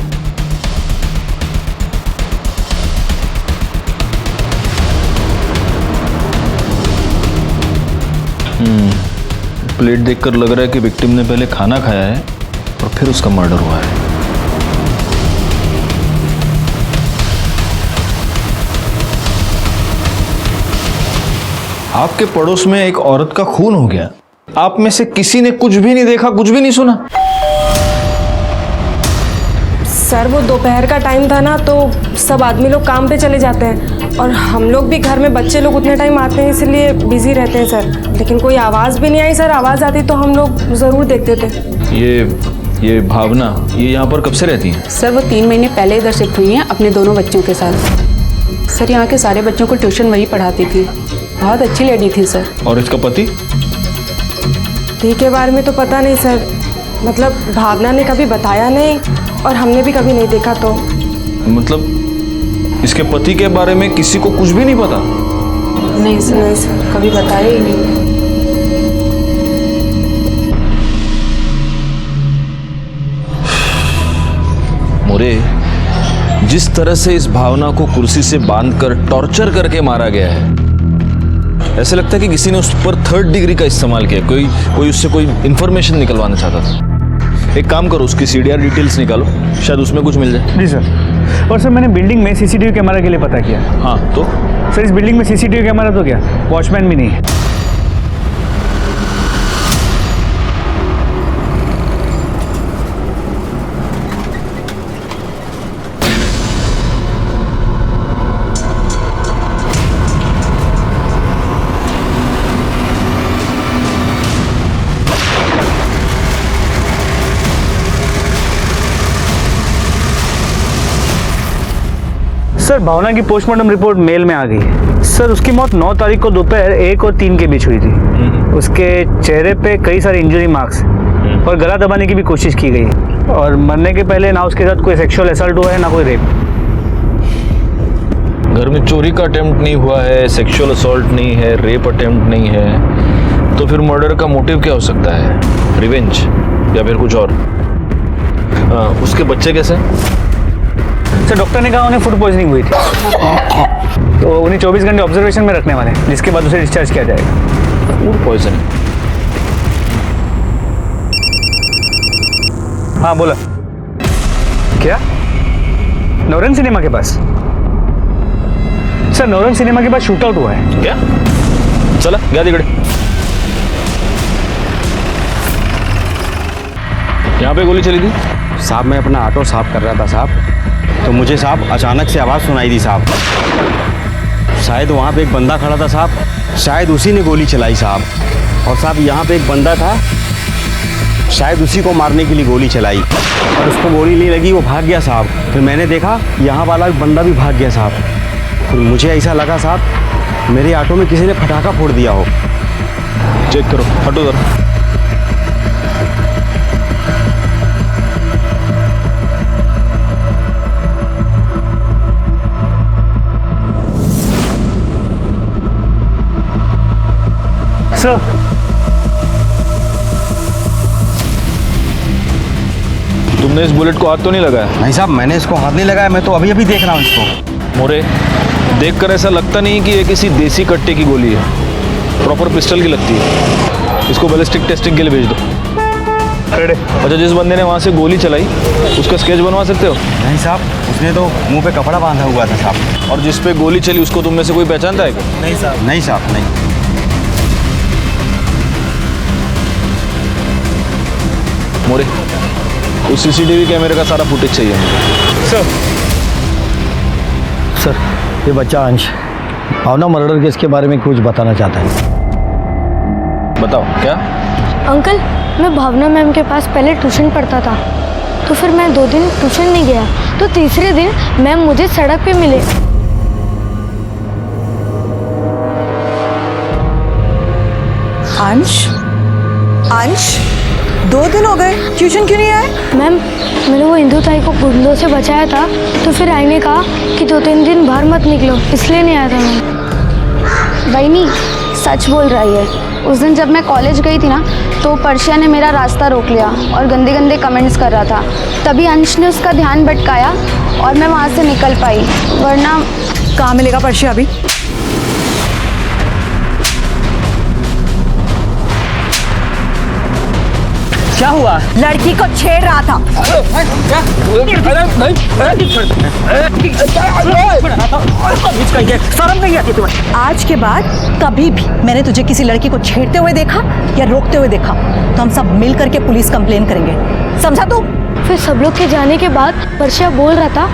प्लेट देखकर लग रहा है कि विक्टिम ने पहले खाना खाया है और फिर उसका मर्डर हुआ है। आपके पड़ोस में एक औरत का खून हो गया, आप में से किसी ने कुछ भी नहीं देखा, कुछ भी नहीं सुना? सर वो दोपहर का टाइम था ना, तो सब आदमी लोग काम पे चले जाते हैं और हम लोग भी घर में, बच्चे लोग उतने टाइम आते हैं इसलिए बिजी रहते हैं सर। लेकिन कोई आवाज़ भी नहीं आई सर, आवाज़ आती तो हम लोग ज़रूर देखते थे। ये भावना, ये यहाँ पर कब से रहती है? सर वो 3 महीने पहले इधर शिफ्ट हुई हैं अपने दोनों बच्चों के साथ। सर यहाँ के सारे बच्चों को ट्यूशन वही पढ़ाती थी, बहुत अच्छी लेडी थी सर। और इसका पति? पति के बारे में तो पता नहीं सर, मतलब भावना ने कभी बताया नहीं और हमने भी कभी नहीं देखा। तो मतलब इसके पति के बारे में किसी को कुछ भी नहीं पता? नहीं सर, कभी बताया ही नहीं। मोरे, जिस तरह से इस भावना को कुर्सी से बांधकर टॉर्चर करके मारा गया है, ऐसे लगता है कि किसी ने उस पर 3rd डिग्री का इस्तेमाल किया। कोई उससे कोई इंफॉर्मेशन निकलवाना चाहता था। एक काम करो, उसकी CDR डिटेल्स निकालो, शायद उसमें कुछ मिल जाए। जी सर। और सर मैंने बिल्डिंग में CCTV कैमरा के लिए पता किया। हाँ तो सर इस बिल्डिंग में CCTV कैमरा तो क्या, वॉचमैन भी नहीं है। सर भावना की पोस्टमार्टम रिपोर्ट मेल में आ गई है। सर उसकी मौत 9 तारीख को दोपहर 1 और 3 के बीच हुई थी। उसके चेहरे पे कई सारे इंजरी मार्क्स और गला दबाने की भी कोशिश की गई और मरने के पहले ना उसके साथ कोई सेक्सुअल असल्ट हुआ है ना कोई रेप। घर में चोरी का अटेम्प्ट नहीं हुआ है, सेक्सुअल असॉल्ट नहीं है, रेप अटेम्प्ट नहीं है, तो फिर मर्डर का मोटिव क्या हो सकता है? रिवेंज या फिर कुछ और? उसके बच्चे कैसे? सर डॉक्टर ने कहा उन्हें फूड पॉइजनिंग हुई थी, तो उन्हें 24 घंटे ऑब्जर्वेशन में रखने वाले हैं, जिसके बाद उसे डिस्चार्ज किया जाएगा। Food poisoning? हाँ बोला। क्या? नौरंग सिनेमा के पास? सर नौरंग सिनेमा के पास शूट आउट हुआ है। क्या? चला गया दिगड़े। यहाँ पे गोली चली थी? साहब मैं अपना ऑटो साफ कर रहा था साहब, तो मुझे साहब अचानक से आवाज़ सुनाई दी साहब। शायद वहाँ पे एक बंदा खड़ा था साहब, शायद उसी ने गोली चलाई साहब। और साहब यहाँ पे एक बंदा था, शायद उसी को मारने के लिए गोली चलाई और उसको गोली नहीं लगी, वो भाग गया साहब। फिर मैंने देखा यहाँ वाला एक बंदा भी भाग गया साहब। फिर मुझे ऐसा लगा साहब मेरे ऑटो में किसी ने पटाखा फोड़ दिया हो। चेक करो, हटो जरा। सर तुमने इस बुलेट को हाथ तो नहीं लगाया? नहीं साहब मैंने इसको हाथ नहीं लगाया, मैं तो अभी अभी देख रहा हूँ इसको। मोरे, देखकर ऐसा लगता नहीं कि ये किसी देसी कट्टे की गोली है, प्रॉपर पिस्टल की लगती है। इसको बैलिस्टिक टेस्टिंग के लिए भेज दो। अच्छा, जिस बंदे ने वहाँ से गोली चलाई उसका स्केच बनवा सकते हो? नहीं साहब, उसने तो मुंह पे कपड़ा बांधा हुआ था साहब। और जिस पे गोली चली उसको तुम में से कोई पहचानता है क्या? नहीं साहब। नहीं साहब नहीं। मोरे, उस CCTV कैमरे का सारा फुटेज चाहिए मुझे। सर ये बच्चा अंश भावना मर्डर केस के बारे में कुछ बताना चाहता है। बताओ क्या? अंकल मैं भावना मैम के पास पहले ट्यूशन पढ़ता था, तो फिर मैं 2 दिन ट्यूशन नहीं गया, तो तीसरे दिन मैम मुझे सड़क पे मिले। अंश, अंश 2 दिन हो गए, ट्यूशन क्यों नहीं आए? मैम मैंने वो हिंदू ताई को गुंडों से बचाया था, तो फिर आई ने कहा कि 2-3 दिन बाहर मत निकलो, इसलिए नहीं आया था मैम। बहनी सच बोल रही है। उस दिन जब मैं कॉलेज गई थी ना, तो पर्शिया ने मेरा रास्ता रोक लिया और गंदे गंदे कमेंट्स कर रहा था। तभी अंश ने उसका ध्यान भटकाया और मैं वहाँ से निकल पाई, वरना कहाँ मिलेगा पर्शिया अभी? क्या हुआ? लड़की को छेड़ रहा था। शर्म नहीं आती तुम्हें? आज के बाद कभी भी मैंने तुझे किसी लड़की को छेड़ते हुए देखा या रोकते हुए देखा तो हम सब मिल करके पुलिस कंप्लेन करेंगे, समझा तू? फिर सब लोग के जाने के बाद वर्षा बोल रहा था,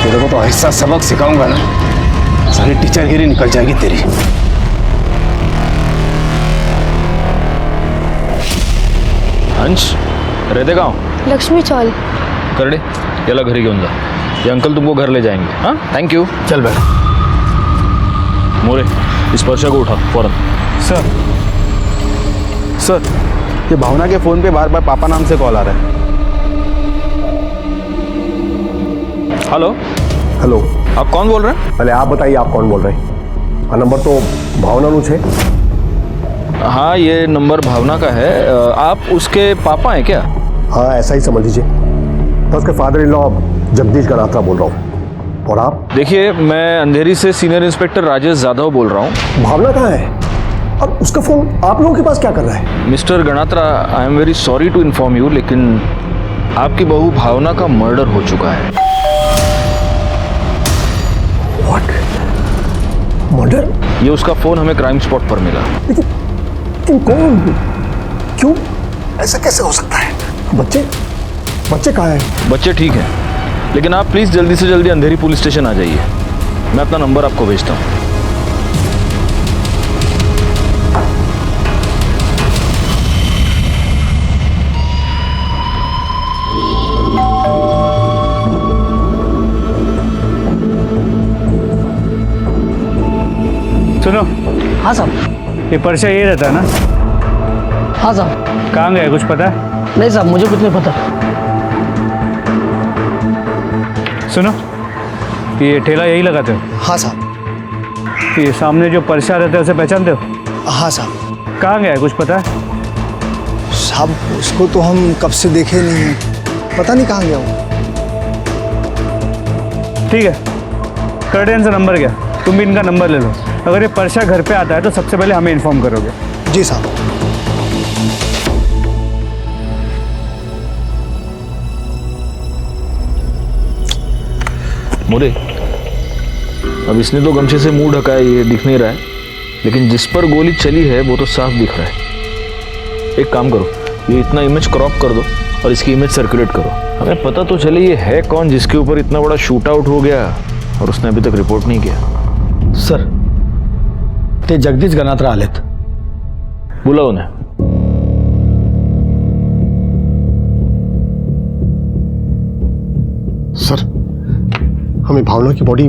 तेरे को तो ऐसा सबक सिखाऊंगा ना, सारी टीचर गिरी निकल जाएगी तेरी। अंश रहते गाँव लक्ष्मी चौल। करडे याला घरी घेऊन जा, ये अंकल तुमको घर ले जाएंगे। हाँ थैंक यू। चल बैठ। मोरे इस पर्चा को उठा फौरन। सर ये भावना के फोन पे बार बार पापा नाम से कॉल आ रहा है। हेलो हेलो, आप कौन बोल रहे हैं? पहले आप बताइए आप कौन बोल रहे हैं? नंबर तो भावना नु छे। हाँ ये नंबर भावना का है। आप उसके पापा हैं क्या? हाँ ऐसा ही समझ लीजिए। मैं उसके father in law Jagdish Ganatra बोल रहा हूँ। और आप? देखिए मैं अंधेरी से सीनियर इंस्पेक्टर राजेश यादव बोल रहा हूँ। भावना कहाँ है और उसका फोन आप लोगों के पास क्या कर रहा है? Mister Ganatra, I am very sorry to inform you, लेकिन आपकी बहू भावना का मर्डर हो चुका है। What? मर्डर? ये उसका फोन हमें क्राइम स्पॉट पर मिला। लेकिन कौन? क्यों? ऐसा कैसे हो सकता है? बच्चे कहाँ हैं? बच्चे ठीक हैं, लेकिन आप प्लीज जल्दी से जल्दी अंधेरी पुलिस स्टेशन आ जाइए। मैं अपना नंबर आपको भेजता हूँ। सुनो। हाँ साहब। ये पर्चा ये रहता है ना? हाँ साहब। कहाँ गया कुछ पता है? नहीं साहब मुझे कुछ नहीं पता। सुनो, ये ठेला यही लगाते हो? हाँ साहब। ये सामने जो पर्चा रहता है उसे पहचानते हो? हाँ साहब। कहाँ गया है कुछ पता है? साहब उसको तो हम कब से देखे नहीं हैं, पता नहीं कहाँ गया वो। ठीक है, कर्टेन से नंबर गया, तुम भी इनका नंबर ले लो। अगर ये पर्चा घर पे आता है तो सबसे पहले हमें इन्फॉर्म करोगे। जी साहब। मोरे, अब इसने तो गमछे से मुंह ढका है, ये दिख नहीं रहा है, लेकिन जिस पर गोली चली है वो तो साफ दिख रहा है। एक काम करो, ये इतना इमेज क्रॉप कर दो और इसकी इमेज सर्कुलेट करो, हमें पता तो चले ये है कौन जिसके ऊपर इतना बड़ा शूट आउट हो गया और उसने अभी तक रिपोर्ट नहीं किया। सर ते जगदीश गणात्रा आलेत। बुलाओ उन्हें। सर हमें भावना की बॉडी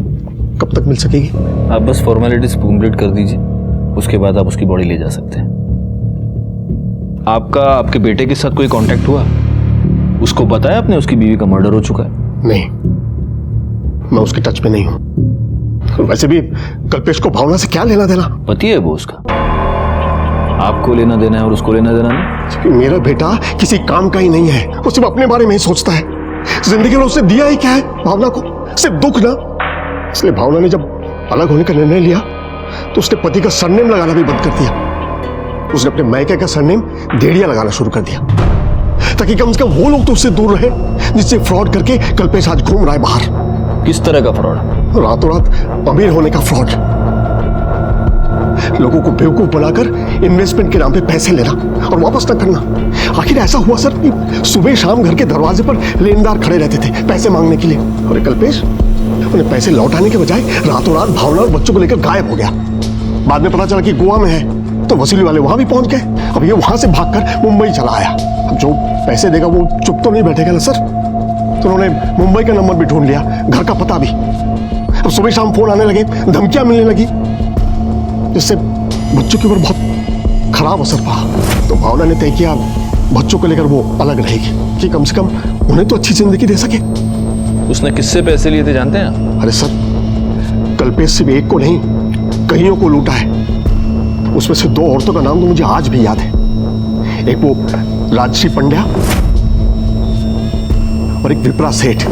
कब तक मिल सकेगी? आप बस फॉर्मेलिटीज कंप्लीट कर दीजिए, उसके बाद आप उसकी बॉडी ले जा सकते हैं। आपका आपके बेटे के साथ कोई कांटेक्ट हुआ? उसको बताया आपने उसकी बीवी का मर्डर हो चुका है? नहीं, मैं उसके टच में नहीं हूं। वैसे भी कल्पेश को भावना से क्या लेना देना? पति है वो उसका, आपको लेना देना है और उसको लेना देना नहीं। मेरा बेटा किसी काम का ही नहीं है, वो सिर्फ अपने बारे में ही सोचता है। जिंदगी में उसने दिया ही क्या है भावना को? सिर्फ दुख ना। इसलिए भावना ने जब अलग होने का निर्णय लिया तो उसने पति का सरनेम लगाना भी बंद कर दिया। उसने अपने मायके का सरनेम देड़िया लगाना शुरू कर दिया ताकि कम से कम वो लोग तो उससे दूर रहे जिससे फ्रॉड करके कल्पेश आज घूम रहा है बाहर। किस तरह का फ्रॉड? रातों रात अमीर होने का फ्रॉड, लोगों को बेवकूफ बनाकर इन्वेस्टमेंट के नाम पे पैसे लेना और वापस न करना। आखिर ऐसा हुआ सर कि सुबह शाम घर के दरवाजे पर लेनदार खड़े रहते थे पैसे मांगने के लिए, और कल्पेश उन्हें पैसे लौटाने के बजाय रातों रात भावना और बच्चों को लेकर गायब हो गया। बाद में पता चला कि गोवा में है तो वसूली वाले वहां भी पहुंच गए। अब ये वहां से भागकर मुंबई चला आया। अब जो पैसे देगा वो चुप तो नहीं बैठेगा ना सर, तो उन्होंने मुंबई का नंबर भी ढूंढ लिया, घर का पता भी। अब सुबह शाम फोन आने लगे, धमकियां मिलने लगी, जिससे बच्चों के ऊपर बहुत खराब असर पड़ा। तो भावना ने तय किया बच्चों को लेकर वो अलग रहेगी कि कम से कम उन्हें तो अच्छी जिंदगी दे सके। उसने किससे पैसे लिए थे जानते हैं? अरे सर, कल्पेश सिर्फ एक को नहीं कईयों को लूटा है। उसमें से 2 औरतों का नाम तो मुझे आज भी याद है। एक वो राजश्री पंड्या और एक विप्रा सेठ।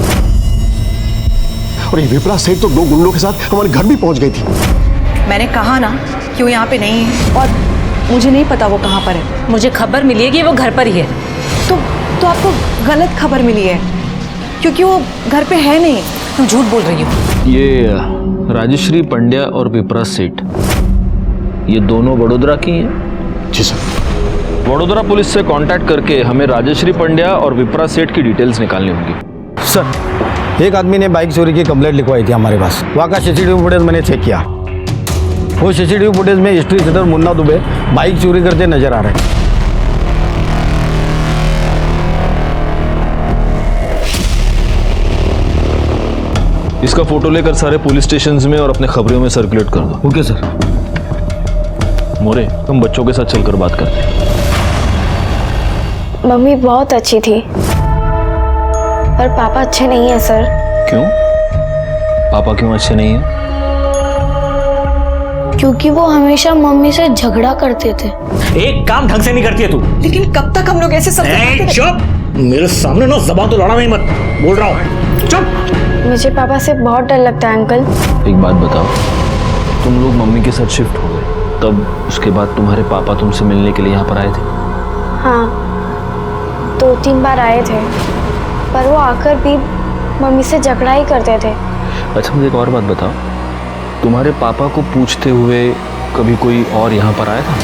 और ये विप्रा सेठ तो 2 गुंडों के साथ हमारे घर भी पहुंच गई थी। मैंने कहा ना कि वो यहाँ पे नहीं है और मुझे नहीं पता वो कहाँ पर है। मुझे खबर मिली है कि वो घर पर ही है। तो तो आपको गलत खबर मिली है, क्योंकि वो घर पे है नहीं। तुम झूठ बोल रही हो। ये राजश्री पंड्या और विप्रा सेठ, ये दोनों वडोदरा की हैं? जी सर। वडोदरा पुलिस से कांटेक्ट करके हमें राजश्री पंड्या और विप्रा सेठ की डिटेल्स निकालनी होंगी। सर, एक आदमी ने बाइक चोरी की कंप्लेंट लिखवाई थी हमारे पास। वहाँ का सीसीटीवी फुटेज मैंने चेक किया। वो सीसीटीवी फुटेज में history sheeter Munna Dubey bike चोरी करते नजर आ रहे हैं। इसका फोटो लेकर सारे पुलिस स्टेशंस में और अपने खबरों में सर्कुलेट कर दो। Okay sir. मोरे, तुम बच्चों के साथ चलकर बात करते हैं। मम्मी बहुत अच्छी थी, पर पापा अच्छे नहीं है सर। क्यों? पापा क्यों अच्छे नहीं हैं? क्योंकि वो हमेशा मम्मी से झगड़ा करते थे। एक काम ढंग से नहीं करती है तू। लेकिन कब तक हम लोग ऐसे सब चुप! मेरे सामने ना जबान तो लड़ा नहीं मत, बोल रहा हूँ। चुप! मुझे पापा से बहुत डर लगता है अंकल। एक बात बताओ, तुम लोग मम्मी के साथ शिफ्ट हो गए, तब उसके बाद तुम्हारे पापा तुमसे मिलने के लिए यहाँ पर आए थे? हाँ, 2-3 बार आए थे, पर वो आकर भी मम्मी से झगड़ा ही करते थे। अच्छा, मुझे एक और बात बताओ, तुम्हारे पापा को पूछते हुए कभी कोई और यहाँ पर आया था?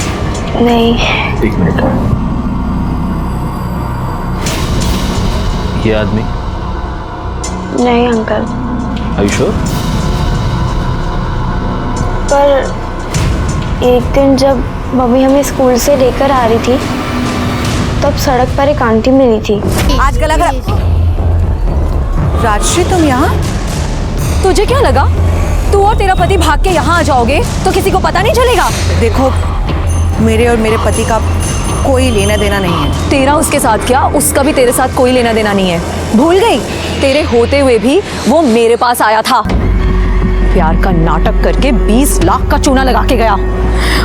नहीं। एक मिनट, ये आदमी? नहीं अंकल। Are you sure? पर एक दिन जब मम्मी हमें स्कूल से लेकर आ रही थी, तब सड़क पर एक आंटी मिली थी। आजकल अगर राजश्री तुम यहाँ, तुझे क्या लगा तू और तेरा पति भाग के यहाँ आ जाओगे तो किसी को पता नहीं चलेगा? देखो, मेरे और मेरे पति का कोई लेना देना नहीं है। तेरा उसके साथ क्या, उसका भी तेरे साथ कोई लेना देना नहीं है। भूल गई? तेरे होते हुए भी वो मेरे पास आया था, प्यार का नाटक करके 20 लाख का चूना लगा के गया।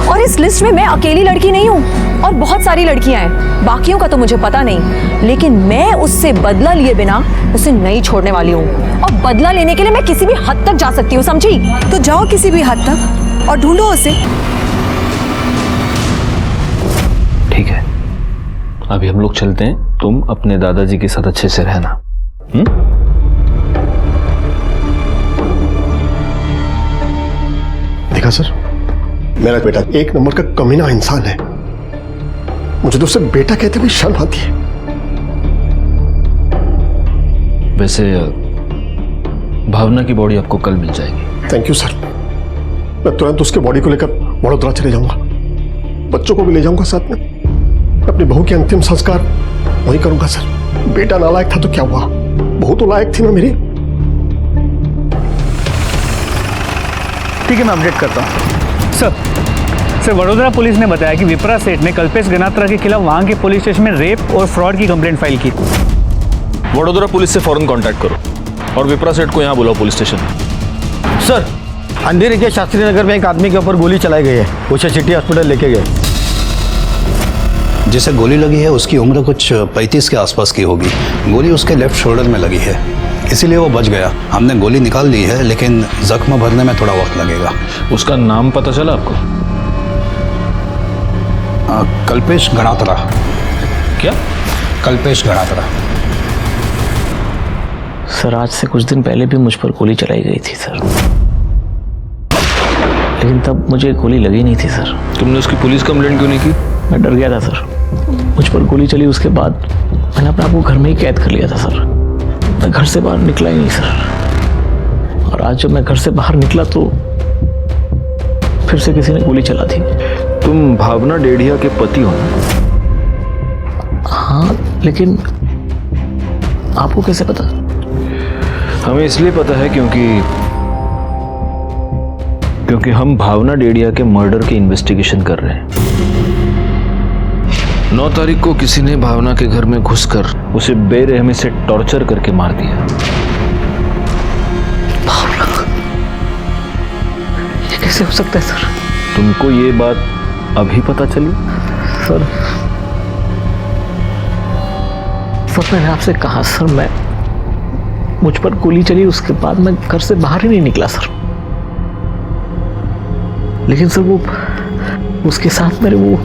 और इस लिस्ट में मैं अकेली लड़की नहीं हूँ, और बहुत सारी लड़कियां हैं। बाकियों का तो मुझे पता नहीं, लेकिन मैं उससे बदला लिए बिना उसे नहीं छोड़ने वाली हूँ। और बदला लेने के लिए मैं किसी भी हद तक जा सकती हूँ, समझी? तो जाओ किसी भी हद तक और ढूंढो उसे। ठीक है, अभी हम लोग चलते हैं, तुम अपने दादाजी के साथ अच्छे से रहना। देखा सर, मेरा बेटा एक नंबर का कमीना इंसान है। मुझे तो उसे बेटा कहते हुए शर्म आती है। वैसे भावना की बॉडी आपको कल मिल जाएगी। Thank you sir. मैं तुरंत उसके बॉडी को लेकर वडोदरा चले जाऊंगा, बच्चों को भी ले जाऊंगा साथ में। अपनी बहू के अंतिम संस्कार वही करूंगा सर। बेटा नालायक था तो क्या हुआ, बहू तो लायक थी ना मेरी। ठीक है, मैं अपडेट करता हूँ। सर, वडोदरा पुलिस ने बताया कि विप्रा सेठ ने कल्पेश गनात्रा के खिलाफ वहां के पुलिस स्टेशन में रेप और फ्रॉड की कंप्लेंट फाइल की। वडोदरा पुलिस से फौरन कांटेक्ट करो और विप्रा सेठ को यहाँ बुलाओ पुलिस स्टेशन। सर, अंधेरी के शास्त्री नगर में एक आदमी के ऊपर गोली चलाई गई है, उसे सिटी हॉस्पिटल लेके गए। जिसे गोली लगी है उसकी उम्र कुछ 35 के आसपास की होगी। गोली उसके लेफ्ट शोल्डर में लगी है, इसीलिए वो बच गया। हमने गोली निकाल ली है, लेकिन जख्म भरने में थोड़ा वक्त लगेगा। उसका नाम पता चला आपको? कल्पेश गणात्रा। क्या? कल्पेश गणात्रा। सर, आज से कुछ दिन पहले भी मुझ पर गोली चलाई गई थी सर, लेकिन तब मुझे गोली लगी नहीं थी सर। तुमने उसकी पुलिस कंप्लेंट क्यों नहीं की? मैं डर गया था सर। मुझ पर गोली चली, उसके बाद मैंने अपने आप को घर में ही कैद कर लिया था सर। मैं घर से बाहर निकला ही नहीं सर। और आज जब मैं घर से बाहर निकला तो फिर से किसी ने गोली चला दी। तुम भावना डेढ़िया के पति हो ना? हाँ, लेकिन आपको कैसे पता? हमें इसलिए पता है क्योंकि हम भावना डेढ़िया के मर्डर की इन्वेस्टिगेशन कर रहे हैं। 9 तारीख को किसी ने भावना के घर में घुसकर उसे बेरहमी से टॉर्चर करके मार दिया। भावना? ये कैसे हो सकता है सर? तुमको ये बात अभी पता चली? सर, मैंने आपसे कहा सर, मुझ पर गोली चली, उसके बाद मैं घर से बाहर ही नहीं निकला सर। लेकिन सर उसके साथ मेरे वो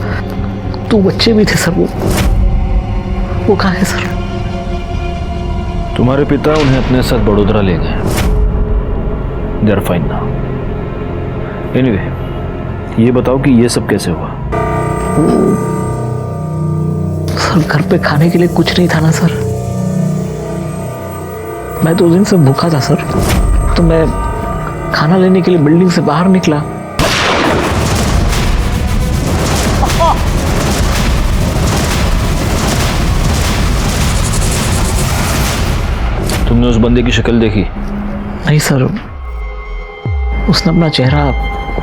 2 बच्चे भी थे सर। वो कहाँ है सर? तुम्हारे पिता उन्हें अपने साथ बड़ोदरा ले गए। They are fine now. Anyway, ये बताओ कि ये सब कैसे हुआ? सर घर पे खाने के लिए कुछ नहीं था ना सर। मैं 2 दिन से भूखा था सर, तो मैं खाना लेने के लिए बिल्डिंग से बाहर निकला। तुमने उस बंदे की शक्ल देखी? नहीं सर, उसने अपना चेहरा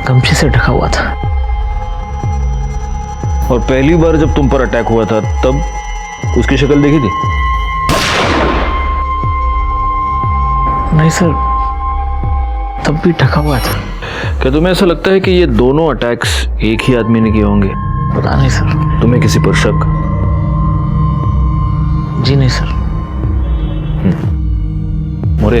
गमछे से ढका हुआ था। और पहली बार जब तुम पर अटैक हुआ था तब उसकी शक्ल देखी थी? नहीं सर, तब भी ढका हुआ था। क्या तुम्हें ऐसा लगता है कि ये दोनों अटैक्स एक ही आदमी ने किए होंगे? पता नहीं सर। तुम्हें किसी पर शक? जी नहीं सर। मोरे,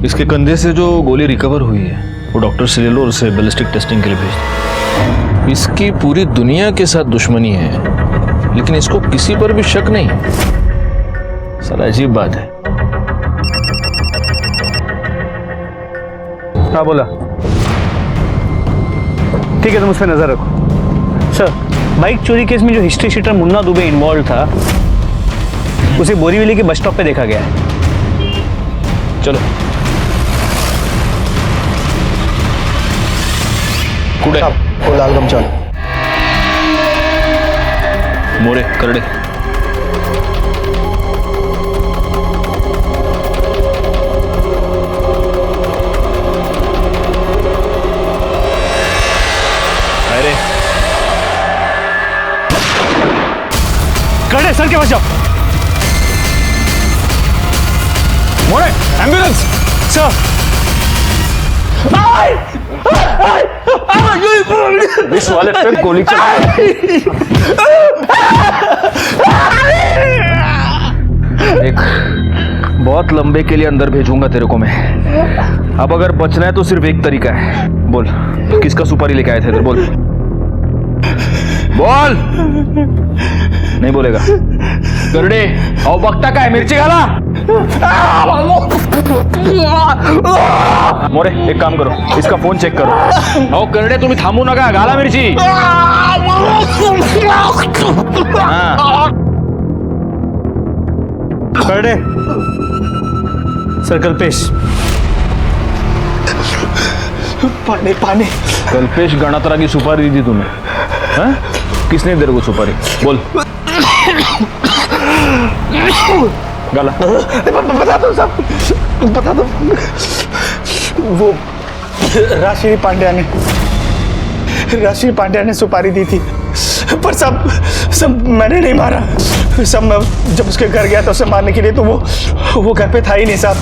इसके कंधे से जो गोली रिकवर हुई है वो डॉक्टर से ले लो और उसे बैलिस्टिक टेस्टिंग के लिए भेज दो। इसकी पूरी दुनिया के साथ दुश्मनी है, लेकिन इसको किसी पर भी शक नहीं। साला अजीब बात है। हाँ बोला। ठीक है, तुम उस पर नजर रखो। सर, बाइक चोरी केस में जो history sheeter Munna Dubey involve था, उसे बोरीवली के बस स्टॉप पे देखा गया है। चलो। कुड़े वो लाल गमछा मोरे करड़े। अरे करड़े सर के पास जाओ। मोरे, एम्बुलेंस सर। इस वाले पे गोली एक बहुत लंबे के लिए अंदर भेजूंगा तेरे को मैं। अब अगर बचना है तो सिर्फ एक तरीका है। बोल, किसका सुपारी लेके आए थे इधर? बोल बोल। नहीं बोलेगा? करड़े आओ, बकता का है, मिर्ची खाला। मोरे, एक काम करो, इसका फोन चेक करो। आओ करड़े, तुम्ही थांबू नका, घाला मिर्ची। करड़े सर, कल्पेश। पानी पानी। कल्पेश गणात्रा की सुपारी दी थी तुम्हें? हाँ? किसने तेरे को सुपारी? बोल। गाला। बता दो साहब, बता दो। वो राशि पांड्या ने सुपारी दी थी, पर सब मैंने नहीं मारा। सब मैं जब उसके घर गया तो उसे मारने के लिए, तो वो घर पे था ही नहीं साहब।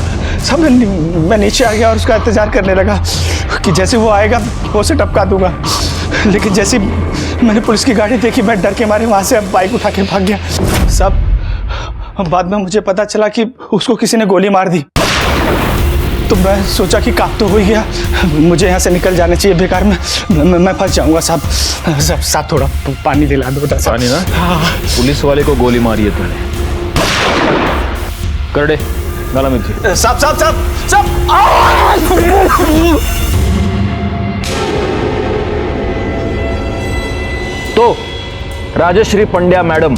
मैं नीचे आ गया और उसका इंतजार करने लगा कि जैसे वो आएगा वो उसे टपका दूंगा। लेकिन जैसे मैंने पुलिस की गाड़ी देखी, मैं डर के मारे वहां से बाइक उठा के भाग गया साहब। बाद में मुझे पता चला कि उसको किसी ने गोली मार दी। तो मैं सोचा कि काम तो हो ही गया, मुझे यहाँ से निकल जाना चाहिए, बेकार में मैं फंस जाऊंगा साहब। साहब थोड़ा पानी दिला दो। पानी ना? पुलिस वाले को गोली मारी है तूने। करड़े, गाला मिर्ची। साहब। तो राजश्री पंड्या मैडम,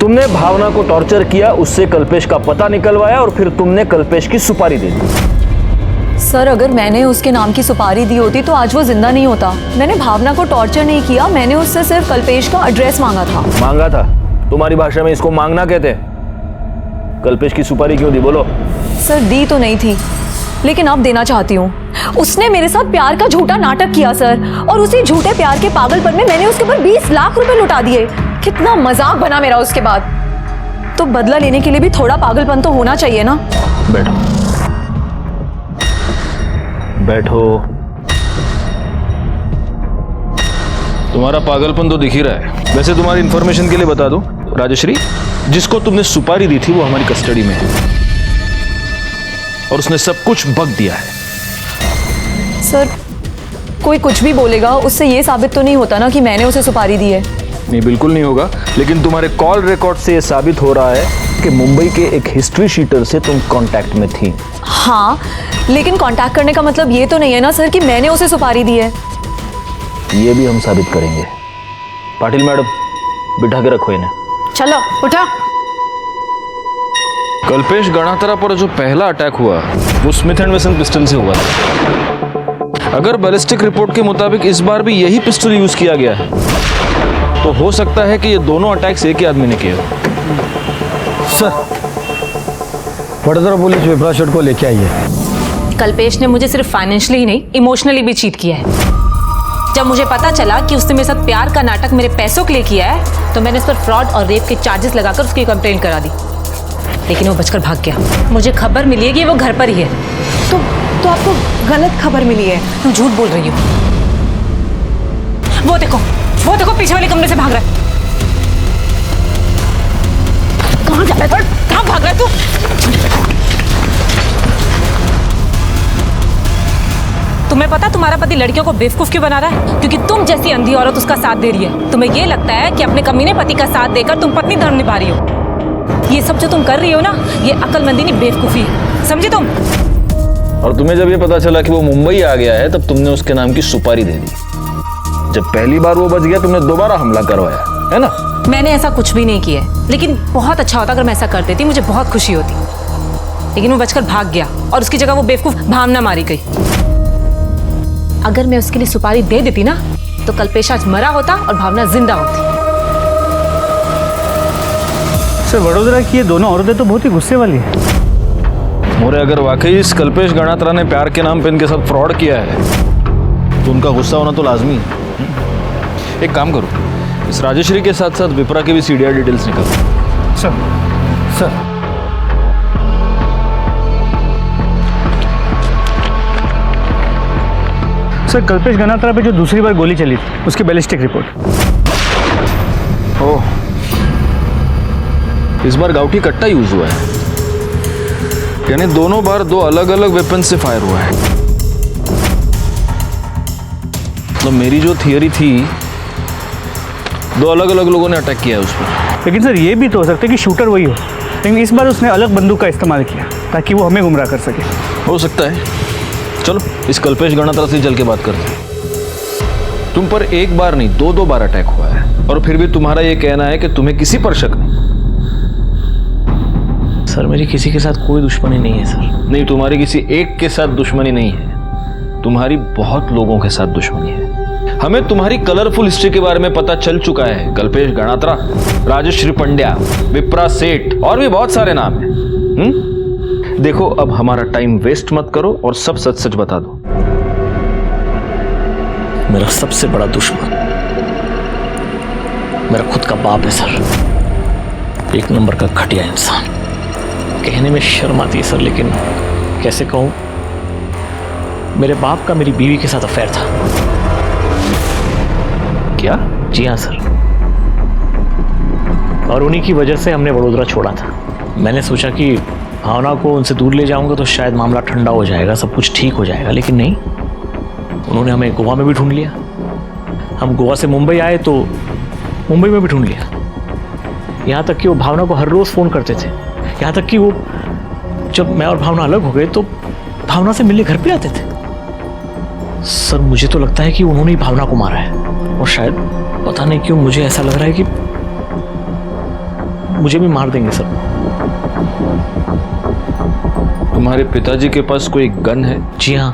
तुमने भावना को टॉर्चर किया, उससे कल्पेश का पता निकलवाया और फिर तुमने कल्पेश की सुपारी दे दी। सर, अगर मैंने उसके नाम की सुपारी दी होती तो आज वो जिंदा नहीं होता। मैंने भावना को टॉर्चर नहीं किया, मैंने उससे सिर्फ कल्पेश का एड्रेस मांगा था। मांगा था? तुम्हारी भाषा में इसको मांगना कहते हैं। कल्पेश की सुपारी क्यों दी, बोलो? सर, दी तो नहीं थी, लेकिन अब देना चाहती हूँ। उसने मेरे साथ प्यार का झूठा नाटक किया सर, और उसी झूठे प्यार के पागलपन में मैंने उसके ऊपर 20 लाख रुपए लुटा दिए। कितना मजाक बना मेरा उसके बाद। तो बदला लेने के लिए भी थोड़ा पागलपन तो होना चाहिए ना। बैठो बैठो। तुम्हारा पागलपन तो दिख ही रहा है। वैसे तुम्हारी इंफॉर्मेशन के लिए बता दूं, राजश्री, जिसको तुमने सुपारी दी थी वो हमारी कस्टडी में है और उसने सब कुछ बक दिया है। सर, कोई कुछ भी बोलेगा, उससे ये साबित तो नहीं होता ना कि मैंने उसे सुपारी दी है। नहीं, बिल्कुल नहीं होगा, लेकिन तुम्हारे कॉल रिकॉर्ड से ये साबित हो रहा है कि मुंबई के एक हिस्ट्री शीटर से तुम कांटेक्ट में थी। हाँ, लेकिन कांटेक्ट करने का मतलब ये तो नहीं है ना सर कि मैंने उसे सुपारी दी है। ये भी हम साबित करेंगे। पाटिल मैडम, बिठा के रखो इन्हें। चलो उठा। कल्पेश गणात्रा पर जो पहला अटैक हुआ वो स्मिथ एंड वेसन पिस्टल से हुआ था। अगर बैलिस्टिक रिपोर्ट के मुताबिक इस बार भी यही पिस्टल यूज किया गया है तो हो सकता है कि ये दोनों अटैक्स एक ही आदमी ने किए। सर, वडोदरा पुलिस विप्रा शेठ को लेके आई है। कल्पेश ने मुझे सिर्फ फाइनेंशियली ही नहीं, इमोशनली भी चीट किया है। जब मुझे पता चला कि उसने मेरे साथ प्यार का नाटक मेरे पैसों के लिए किया है तो मैंने उस पर फ्रॉड और रेप के चार्जेस लगाकर उसकी कंप्लेंट करा दी, लेकिन वो बचकर भाग गया। मुझे खबर मिली है कि वो घर पर ही है। तो आपको गलत खबर मिली है? तुम झूठ बोल रही हो। वो देखो पीछे वाले कमरे से भाग रहा है। कहाँ जा रहा है? कहाँ भाग रहा है तू? तुम्हें पता तुम्हारा पति लड़कियों को बेवकूफ क्यों बना रहा है? क्योंकि तुम जैसी अंधी औरत उसका साथ दे रही है। तुम्हें ये लगता है कि अपने कमीने पति का साथ देकर तुम पत्नी धर्म निभा रही हो। ये सब जो तुम कर रही हो ना, ये अक्लमंदी नहीं बेवकूफी है, समझे तुम? और तुम्हें जब ये पता चला कि वो मुंबई आ गया है तब तुमने उसके नाम की सुपारी दे दी। जब पहली बार वो बच गया तुमने दोबारा हमला करवाया, है ना? मैंने ऐसा कुछ भी नहीं किया, लेकिन बहुत अच्छा होता अगर मैं ऐसा कर देती, मुझे बहुत खुशी होती। लेकिन वो बचकर भाग गया और उसकी जगह वो बेवकूफ भावना मारी गई। अगर मैं उसके लिए सुपारी दे देती ना तो कल्पेश आज मरा होता और भावना जिंदा होती। सर, वडोदरा की ये दोनों औरतें तो बहुत ही गुस्से वाली है। मोरे, अगर वाकई इस कल्पेश गणात्रा ने प्यार के नाम पे इनके साथ फ्रॉड किया है तो उनका गुस्सा होना तो लाजमी है। एक काम करो, इस राजेश्री के साथ साथ विप्रा के भी सीडीआर डिटेल्स निकालो। सर, कल्पेश गणात्रा पे जो दूसरी बार गोली चली थी उसकी बैलिस्टिक रिपोर्ट। ओह, इस बार गाउठी कट्टा यूज हुआ है, यानी दोनों बार दो अलग अलग वेपन से फायर हुआ है। तो मेरी जो थियरी थी, दो अलग अलग लोगों ने अटैक किया है उस पर। लेकिन सर, ये भी तो हो सकता है कि शूटर वही हो, लेकिन इस बार उसने अलग बंदूक का इस्तेमाल किया ताकि वो हमें गुमराह कर सके। हो सकता है। चलो इस कल्पेश गणात्रा से चल के बात करते हैं। तुम पर एक बार नहीं, दो बार अटैक हुआ है और फिर भी तुम्हारा ये कहना है कि तुम्हें किसी पर शक नहीं। सर, मेरी किसी के साथ कोई दुश्मनी नहीं है सर। नहीं, तुम्हारी किसी एक के साथ दुश्मनी नहीं है, तुम्हारी बहुत लोगों के साथ दुश्मनी है। हमें तुम्हारी कलरफुल हिस्ट्री के बारे में पता चल चुका है। कल्पेश गणात्रा, राजश्री पंड्या, विप्रा सेठ और भी बहुत सारे नाम हैं। देखो, अब हमारा टाइम वेस्ट मत करो और सब सच सच बता दो। मेरा सबसे बड़ा दुश्मन मेरा खुद का बाप है सर। एक नंबर का घटिया इंसान। कहने में शर्म आती है सर, लेकिन कैसे कहूं, मेरे बाप का मेरी बीवी के साथ अफेयर था। क्या? जी हाँ सर, और उन्हीं की वजह से हमने वडोदरा छोड़ा था। मैंने सोचा कि भावना को उनसे दूर ले जाऊंगा तो शायद मामला ठंडा हो जाएगा, सब कुछ ठीक हो जाएगा, लेकिन नहीं, उन्होंने हमें गोवा में भी ढूंढ लिया। हम गोवा से मुंबई आए तो मुंबई में भी ढूंढ लिया। यहाँ तक कि वो भावना को हर रोज़ फ़ोन करते थे। यहाँ तक कि वो जब मैं और भावना अलग हो गए तो भावना से मिलने घर पे आते थे। सर, मुझे तो लगता है कि उन्होंने ही भावना को मारा है, और शायद पता नहीं क्यों मुझे ऐसा लग रहा है कि मुझे भी मार देंगे सर। तुम्हारे पिताजी के पास कोई गन है? जी हाँ,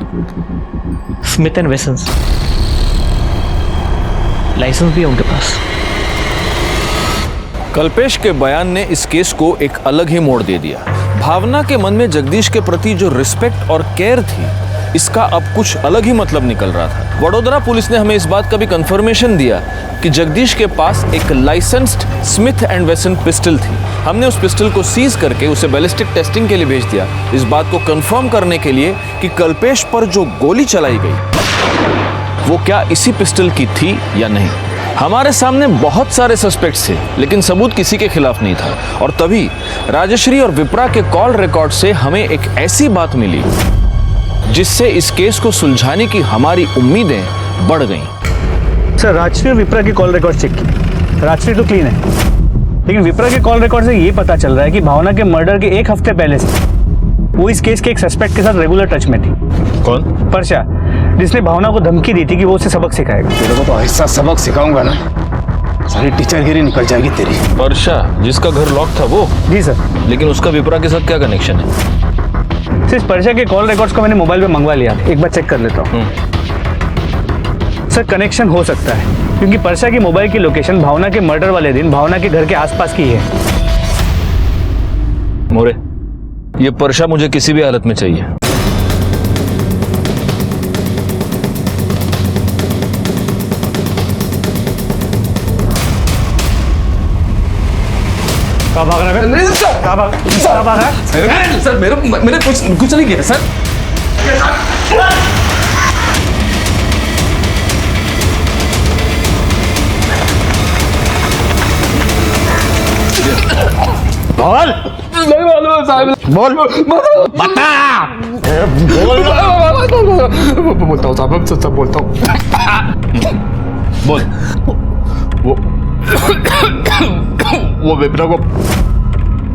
स्मिथ एंड वेसन्स, लाइसेंस भी है उनके पास। कल्पेश के बयान ने इस केस को एक अलग ही मोड़ दे दिया। भावना के मन में जगदीश के प्रति जो रिस्पेक्ट और केयर थी, इसका अब कुछ अलग ही मतलब निकल रहा था। वडोदरा पुलिस ने हमें इस बात का भी कंफर्मेशन दिया कि जगदीश के पास एक लाइसेंस्ड स्मिथ एंड वेसन पिस्टल थी। हमने उस पिस्टल को सीज करके उसे बैलिस्टिक टेस्टिंग के लिए भेज दिया, इस बात को कंफर्म करने के लिए कि कल्पेश पर जो गोली चलाई गई वो क्या इसी पिस्टल की थी या नहीं। हमारे सामने बहुत सारे सस्पेक्ट्स थे, लेकिन सबूत किसी के खिलाफ नहीं था। और तभी राजश्री और विप्रा के कॉल रिकॉर्ड से हमें एक ऐसी बात मिली जिससे इस केस को सुलझाने की हमारी उम्मीदें बढ़ गईं। सर, राजश्री और विप्रा की कॉल रिकॉर्ड चेक की, राजश्री तो क्लीन है, लेकिन विप्रा के कॉल रिकॉर्ड से ये पता चल रहा है कि भावना के मर्डर के 1 हफ्ते पहले से वो इस केस के एक सस्पेक्ट के साथ रेगुलर टच में थी। कौन? परशा, जिसने भावना को धमकी दी थी कि वो उसे सबक सिखाएगा। तेरे को तो ऐसा सबक सिखाऊंगा ना, सारी टीचरगिरी निकल जाएगी तेरी। वर्षा, जिसका घर लॉक था वो? जी सर। लेकिन उसका विप्रा के साथ क्या कनेक्शन है? सिर्फ परशा के कॉल रिकॉर्ड्स को मैंने मोबाइल पे मंगवा लिया, एक बार चेक कर लेता हूँ। सर, कनेक्शन हो सकता है क्योंकि परशा की मोबाइल की लोकेशन भावना के मर्डर वाले दिन भावना के घर के आसपास की है। मोरे, ये परशा मुझे किसी भी हालत में चाहिए। कहाँ भाग रहा है? कहाँ भाग रहा है? सर मैंने कुछ नहीं किया सर। बोल, नहीं मालूम साहब। बोल, बता। बोलता हूँ साहब, सब बोलता हूँ। बोल। वो विप्रा को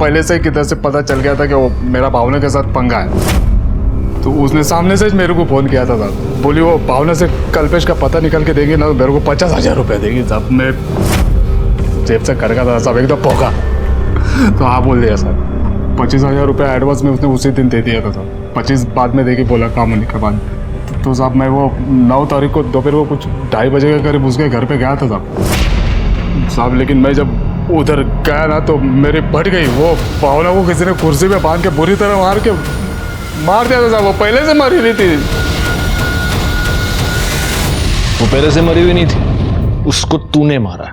पहले से किधर से पता चल गया था कि वो मेरा भावना के साथ पंगा है, तो उसने सामने से मेरे को फोन किया था साहब। बोली वो भावना से कल्पेश का पता निकल के देंगे ना, मेरे को 50,000 रुपये देगी साहब। मैं जेब से कड़का था साहब, एकदम पोका। तो हाँ बोल दिया सर, 25,000 रुपये एडवांस में उसने उसी दिन दे दिया था साहब। 25 बाद में देगी बोला काम होने के बाद। तो साहब मैं वो 9 तारीख को दोपहर को कुछ 2:30 बजे के करीब उसके घर पे गया था साहब। लेकिन मैं जब उधर गया ना तो मेरी फट गई। वो भावना को किसी ने कुर्सी पे बांध के बुरी तरह मार दिया था साहब। वो पहले से मरी हुई थी। वो पहले से मरी हुई नहीं थी, उसको तूने मारा।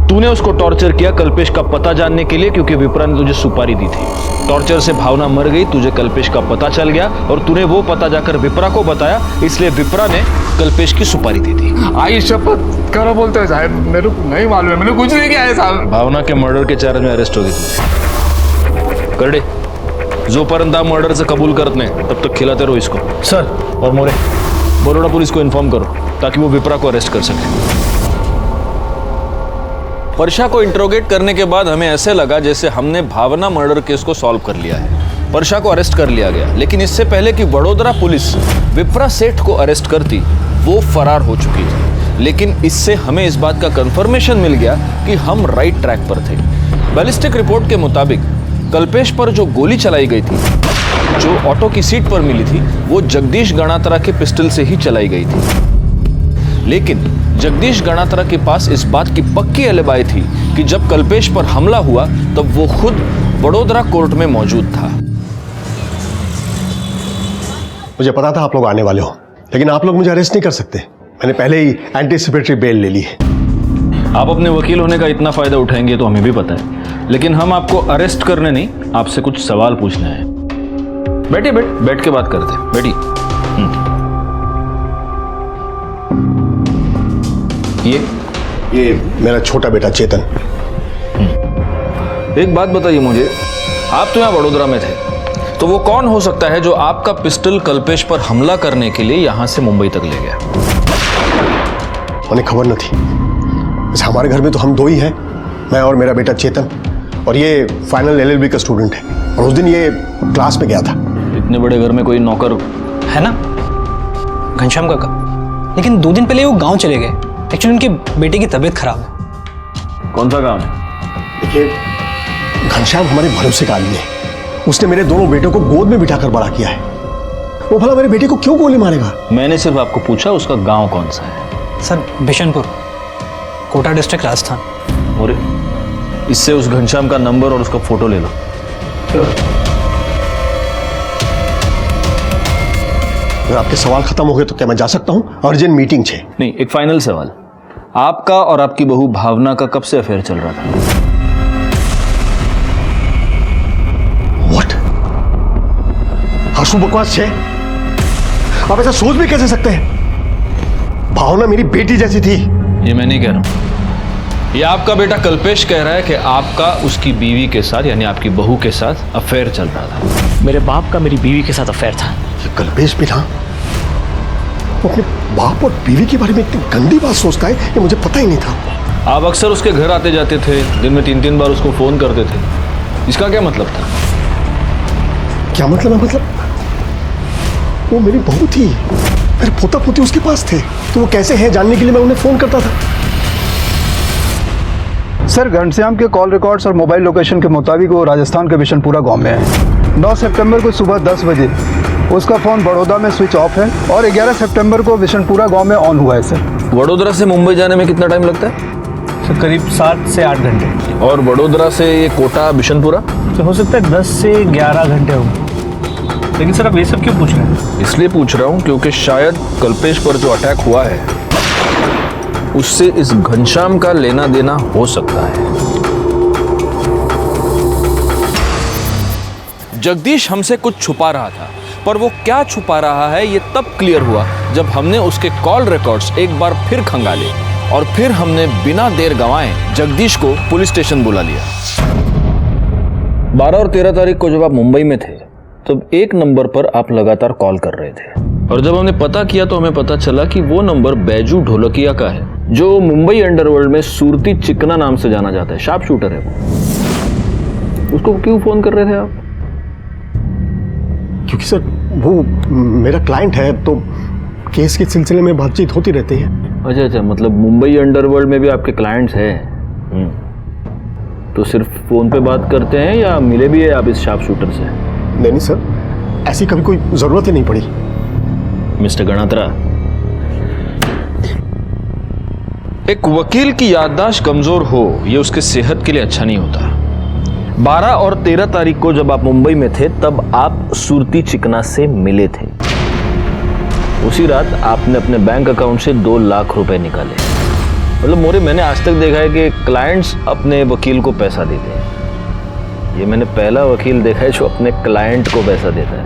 तूने उसको टॉर्चर किया कल्पेश का पता जानने के लिए, क्योंकि विप्रा ने तुझे सुपारी दी थी। टॉर्चर से भावना मर गई, तुझे कल्पेश का पता चल गया और तूने वो पता जाकर विप्रा को बताया, इसलिए विप्रा ने कल्पेश की सुपारी दी थी। आई शपथ करो बोलते हैं साहब, मेरे को नहीं मालूम है, मैंने कुछ नहीं किया है साहब। भावना के मर्डर के चार्ज में अरेस्ट हो गई तुम। करडे, जोपर्यंत आप मर्डर से कबूल करते हैं तब तक खिलाते रहो इसको। सर। और मोरे, बड़ौदा पुलिस को इन्फॉर्म करो ताकि वो विप्रा को अरेस्ट कर सके। परशा को इंट्रोगेट करने के बाद हमें ऐसे लगा जैसे हमने भावना मर्डर केस को सॉल्व कर लिया है। परशा को अरेस्ट कर लिया गया, लेकिन इससे पहले कि वडोदरा पुलिस विप्रा सेठ को अरेस्ट करती, वो फरार हो चुकी थी। लेकिन इससे हमें इस बात का कंफर्मेशन मिल गया कि हम राइट ट्रैक पर थे। बैलिस्टिक रिपोर्ट के मुताबिक कल्पेश पर जो गोली चलाई गई थी, जो ऑटो की सीट पर मिली थी, वो जगदीश गणात्रा के पिस्टल से ही चलाई गई थी। लेकिन जगदीश गणात्रा के पास इस बात की पक्की एलिबाई थी कि जब कल्पेश पर हमला हुआ तब वो खुद वडोदरा कोर्ट में मौजूद था। मुझे पता था आप लोग आने वाले हो, लेकिन आप लोग मुझे अरेस्ट नहीं कर सकते। मैंने पहले ही एंटीसिपेटरी बेल ले ली है। आप अपने वकील होने का इतना फायदा उठाएंगे तो हमें भी पता है, लेकिन हम आपको अरेस्ट करने नहीं, आपसे कुछ सवाल पूछने हैं। बैठिए, बैठ के बात करते हैं। बैठिए। ये मेरा छोटा बेटा चेतन। एक बात बताइए मुझे, आप तो यहाँ वडोदरा में थे, तो वो कौन हो सकता है जो आपका पिस्टल कल्पेश पर हमला करने के लिए यहाँ से मुंबई तक ले गया? उन्हें खबर न थी। वैसे हमारे घर में तो हम 2 ही हैं, मैं और मेरा बेटा चेतन, और ये फाइनल LLB का स्टूडेंट है। और उस दिन ये क्लास में गया था। इतने बड़े घर में कोई नौकर है ना, घनश्याम काका। लेकिन 2 दिन पहले वो गांव चले गए। एक्चुअली उनके बेटे की तबीयत खराब है। कौन सा गांव है? देखिए, घनश्याम हमारे भरोसे का आदमी है। उसने मेरे दोनों बेटों को गोद में बिठाकर बड़ा किया है। वो भला मेरे बेटे को क्यों गोली मारेगा? मैंने सिर्फ आपको पूछा उसका गांव कौन सा है। Sir, Bishanpur, Kota district, Rajasthan. और इससे उस घनश्याम का नंबर और उसका फोटो ले लो। अगर आपके सवाल खत्म हो गए तो क्या मैं जा सकता हूं? अर्जेंट मीटिंग है। नहीं, एक फाइनल सवाल, आपका और आपकी बहू भावना का कब से अफेयर चल रहा था? व्हाट? आशु बकवास है। आप ऐसा सोच भी कैसे सकते हैं? भावना मेरी बेटी जैसी थी। ये मैं नहीं कह रहा हूं, ये आपका बेटा कल्पेश कह रहा है कि आपका उसकी बीवी के साथ, यानी आपकी बहू के साथ अफेयर चल रहा था। मेरे बाप का मेरी बीवी के साथ अफेयर था। ये कल्पेश भी था। वो अपने बाप और बीवी के बारे में इतनी गंदी बात सोचता है, ये मुझे पता ही नहीं था। आप अक्सर उसके घर आते जाते थे, दिन में 3-3 बार उसको फोन करते थे। इसका क्या मतलब था? क्या मतलब है? मतलब वो मेरी बहू थी, मेरे पोता पोती उसके पास थे, तो वो कैसे हैं जानने के लिए मैं उन्हें फोन करता था। सर, घनश्याम के कॉल रिकॉर्ड्स और मोबाइल लोकेशन के मुताबिक वो राजस्थान के बिशनपुरा गांव में है। 9 सितंबर को सुबह 10 बजे उसका फ़ोन बड़ौदा में स्विच ऑफ है और 11 सितंबर को बिशनपुरा गांव में ऑन हुआ है। सर, वडोदरा से मुंबई जाने में कितना टाइम लगता है? सर करीब 7 से 8 घंटे। और वडोदरा से ये कोटा बिशनपुरा? तो हो सकता है 10 से 11 घंटे हो। लेकिन सर आप ये सब क्यों पूछ रहे हैं? इसलिए पूछ रहा हूँ क्योंकि शायद कल्पेश पर जो अटैक हुआ है उससे इस घनश्याम का लेना देना हो सकता है। जगदीश हमसे कुछ छुपा रहा था, पर वो क्या छुपा रहा है ये तब क्लियर हुआ जब हमने उसके कॉल रिकॉर्ड्स एक बार फिर खंगाले और फिर हमने बिना देर गंवाए जगदीश को पुलिस स्टेशन बुला लिया। 12 और 13 तारीख को जब आप मुंबई में थे तब एक नंबर पर आप लगातार कॉल कर रहे थे, और जब हमने पता किया तो हमें पता चला कि वो नंबर बैजू ढोलकिया का है, जो मुंबई अंडरवर्ल्ड में सूरती चिकना नाम से जाना जाता है, शार्प शूटर है वो। उसको क्यों फोन कर रहे थे आप? क्योंकि सर वो मेरा क्लाइंट है, तो केस के सिलसिले में बातचीत होती रहती है। अच्छा, मतलब मुंबई अंडरवर्ल्ड में भी आपके क्लाइंट्स हैं? तो सिर्फ फोन पे बात करते हैं या मिले भी है आप इस शार्प शूटर से? नहीं सर, ऐसी कभी कोई जरूरत ही नहीं पड़ी। मिस्टर गणात्रा, एक वकील की याददाश्त कमजोर हो ये उसके सेहत के लिए अच्छा नहीं होता। 12 और 13 तारीख को जब आप मुंबई में थे तब आप सूरती चिकना से मिले थे। उसी रात आपने अपने बैंक अकाउंट से 2 लाख रुपए निकाले। मतलब मोरे, मैंने आज तक देखा है कि क्लाइंट्स अपने वकील को पैसा देते हैं, ये मैंने पहला वकील देखा है जो अपने क्लाइंट को पैसा देता है।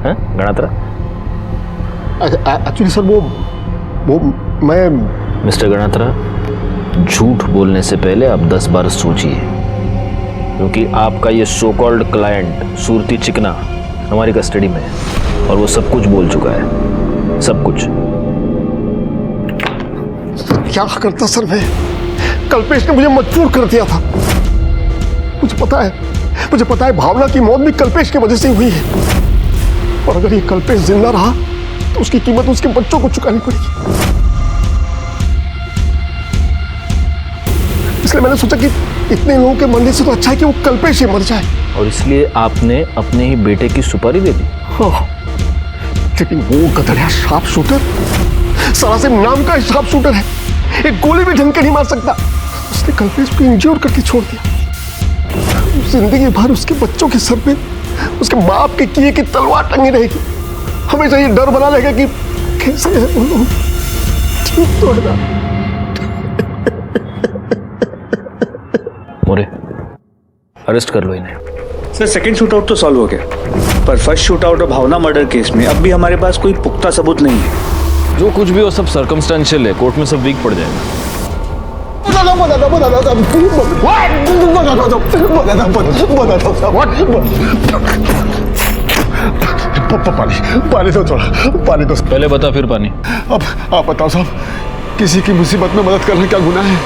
हाँ गणात्रा? एक्चुअली सर वो मैं मिस्टर गणात्रा, झूठ बोलने से पहले आप 10 बार सोचिए, क्योंकि आपका ये सो कॉल्ड क्लाइंट सूरती चिकना हमारी कस्टडी में है और वो सब कुछ बोल चुका है, सब कुछ। क्या करता सर मैं? कल्पेश ने मुझे मजबूर कर दिया था। मुझे पता है भावना की मौत भी कल्पेश की वजह से हुई है, और अगर ये कल्पेश जिंदा रहा तो उसकी कीमत उसके बच्चों को चुकानी पड़ेगी। इसलिए मैंने सोचा कि इतने लोगों के मरने से तो अच्छा है कि वो कल्पेश ही मर जाए। और इसलिए आपने अपने ही बेटे की सुपारी दे दी? लेकिन वो गधड़िया शार्प शूटर, सरासिम नाम का शार्प शूटर है, एक गोली भी ढंग के नहीं मार सकता। उसने कल्पेश को इंज्योर करके छोड़ दिया। जिंदगी भर उसके बच्चों के सर पे उसके बाप के किए की तलवार टंगी रहेगी। हमेशा ये डर बना रहेगा कि कैसे है वो लोग, ठीक तो है ना? मोरे, अरेस्ट कर लो इन्हें। सर सेकंड शूट आउट तो सॉल्व हो गया, पर फर्स्ट शूट आउट और भावना मर्डर केस में अब भी हमारे पास कोई पुख्ता सबूत नहीं है। जो कुछ भी हो सब सर्कमस्टेंशियल है, कोर्ट में सब वीक पड़ जाएगा। पानी दो थोड़ा, पानी दो। पहले बता फिर पानी। अब आप बताओ साहब, किसी की मुसीबत में मदद करना क्या गुनाह है?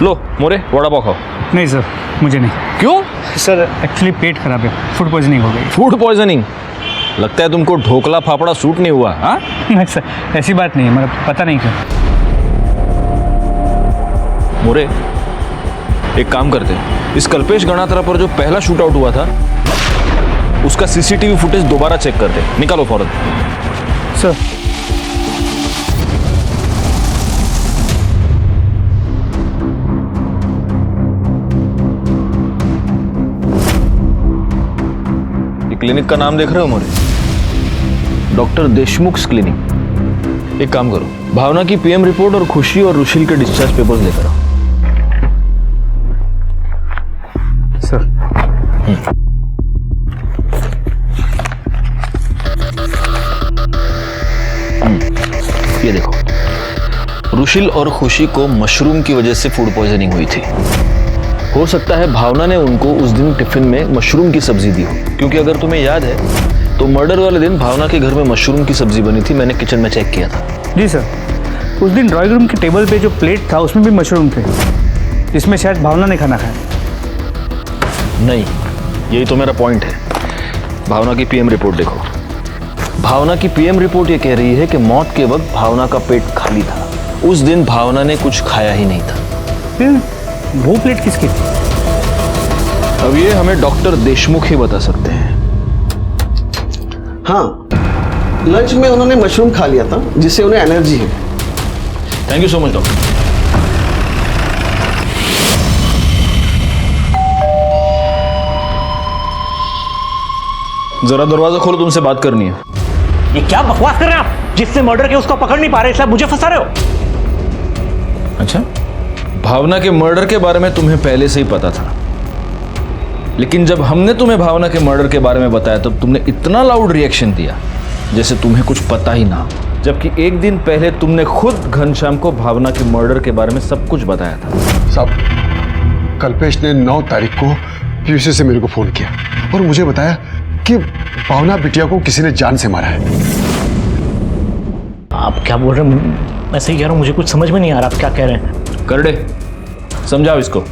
लो मोरे, वड़ा पाव खाओ। नहीं सर, मुझे नहीं। क्यों? सर एक्चुअली पेट खराब है, फूड पॉइजनिंग हो गई। Food poisoning? लगता है तुमको ढोकला फाफड़ा सूट नहीं हुआ। हाँ नहीं सर, ऐसी बात नहीं है, मतलब पता नहीं क्यों। मोरे, एक काम करते हैं, इस कल्पेश गणात्रा पर जो पहला शूट आउट हुआ था उसका सीसीटीवी फुटेज दोबारा चेक करते हैं। निकालो फौरन। सर क्लिनिक का नाम देख रहे हो मोरे? Doctor Deshmukh clinic. एक काम करो, भावना की पीएम रिपोर्ट और खुशी और रुशील के डिस्चार्ज पेपर्स लेकर आओ। सर ये देखो, रुशील और खुशी को मशरूम की वजह से फूड पॉइजनिंग हुई थी। हो सकता है भावना ने उनको उस दिन टिफिन में मशरूम की सब्जी दी हो, क्योंकि अगर तुम्हें याद है तो तो मर्डर वाले दिन भावना के घर में मशरूम की सब्जी बनी थी, मैंने किचन में चेक किया था। जी सर, उस दिन ड्राइंग रूम की टेबल पे जो प्लेट था उसमें भी मशरूम थे, जिसमें शायद भावना ने खाना खाया। नहीं, यही तो मेरा पॉइंट है। भावना की पीएम रिपोर्ट देखो। भावना की पीएम रिपोर्ट ये कह रही है कि मौत के वक्त भावना का पेट खाली था। उस दिन भावना ने कुछ खाया ही नहीं था। फिर वो प्लेट किसकी थी? अब ये हमें डॉक्टर देशमुख ही बता सकते हैं। हाँ, लंच में उन्होंने मशरूम खा लिया था, जिससे उन्हें एलर्जी है। Thank you so much doctor. जरा दरवाजा खोलो, तुमसे बात करनी है। ये क्या बकवास कर रहे हैं आप? जिसने मर्डर किया उसको पकड़ नहीं पा रहे, इसलिए मुझे फंसा रहे हो। अच्छा, भावना के मर्डर के बारे में तुम्हें पहले से ही पता था, लेकिन जब हमने तुम्हें भावना के मर्डर के बारे में बताया तब तुमने इतना लाउड रिएक्शन दिया जैसे तुम्हें कुछ पता ही ना हो, जबकि एक दिन पहले तुमने खुद घनश्याम को भावना के मर्डर के बारे में सब कुछ बताया था। साहब, कल्पेश ने 9 तारीख को पीयूसी से मेरे को फोन किया और मुझे बताया कि भावना बिटिया को किसी ने जान से मारा है। आप क्या बोल रहे हैं? मैं सही कह रहा हूँ, मुझे कुछ समझ में नहीं आ रहा आप क्या कह रहे हैं। करडे, समझाओ इसको।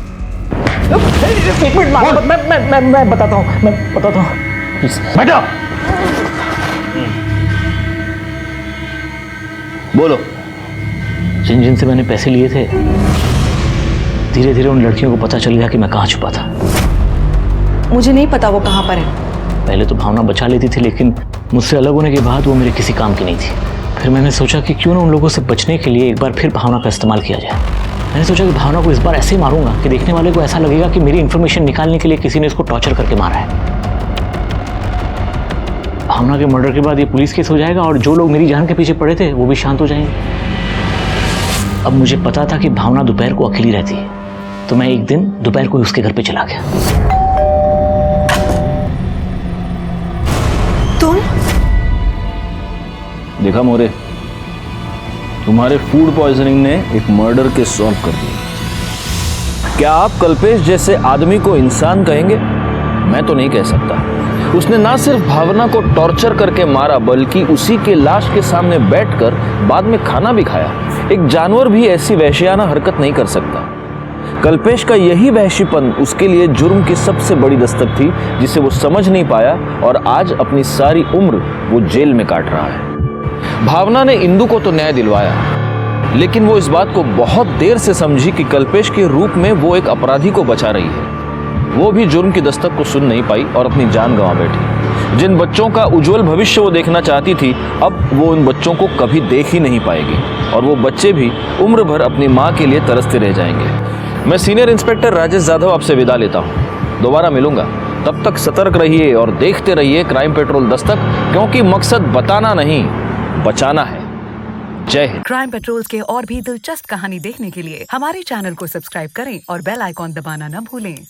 एक मिनट, मैं बताता हूँ, बैठो। बोलो। जिन जिन से मैंने पैसे लिए थे, धीरे धीरे उन लड़कियों को पता चल गया कि मैं कहाँ छुपा था। मुझे नहीं पता वो कहाँ पर है। पहले तो भावना बचा लेती थी, लेकिन मुझसे अलग होने के बाद वो मेरे किसी काम की नहीं थी। फिर मैंने सोचा कि क्यों ना उन लोगों से बचने के लिए एक बार फिर भावना का इस्तेमाल किया जाए। मैंने सोचा कि भावना को इस बार ऐसे ही मारूंगा कि देखने वाले को ऐसा लगेगा कि मेरी इन्फॉर्मेशन निकालने के लिए किसी ने इसको टॉर्चर करके मारा है। भावना के मर्डर के बाद ये पुलिस केस हो जाएगा और जो लोग मेरी जान के पीछे पड़े थे वो भी शांत हो जाएंगे। अब मुझे पता था कि भावना दोपहर को अकेली रहती है, तो मैं एक दिन दोपहर को ही उसके घर पे चला गया। तुम? देखा मोरे, तुम्हारे फूड पॉइजनिंग ने एक मर्डर केस सॉल्व कर दिया। क्या आप कल्पेश जैसे आदमी को इंसान कहेंगे? मैं तो नहीं कह सकता। उसने ना सिर्फ भावना को टॉर्चर करके मारा, बल्कि उसी के लाश के सामने बैठकर बाद में खाना भी खाया। एक जानवर भी ऐसी वहशियाना हरकत नहीं कर सकता। कल्पेश का यही वहशीपन उसके लिए जुर्म की सबसे बड़ी दस्तक थी, जिसे वो समझ नहीं पाया और आज अपनी सारी उम्र वो जेल में काट रहा है। भावना ने इंदु को तो न्याय दिलवाया, लेकिन वो इस बात को बहुत देर से समझी कि कल्पेश के रूप में वो एक अपराधी को बचा रही है। वो भी जुर्म की दस्तक को सुन नहीं पाई और अपनी जान गंवा बैठी। जिन बच्चों का उज्जवल भविष्य वो देखना चाहती थी, अब वो उन बच्चों को कभी देख ही नहीं पाएगी और वो बच्चे भी उम्र भर अपनी माँ के लिए तरसते रह जाएंगे। मैं सीनियर इंस्पेक्टर राजेश यादव आपसे विदा लेता हूँ। दोबारा मिलूंगा, तब तक सतर्क रहिए और देखते रहिए क्राइम पेट्रोल दस्तक, क्योंकि मकसद बताना नहीं, बचाना है। जय हिंद। क्राइम पेट्रोल्स के और भी दिलचस्प कहानी देखने के लिए हमारे चैनल को सब्सक्राइब करें और बेल आइकॉन दबाना न भूलें।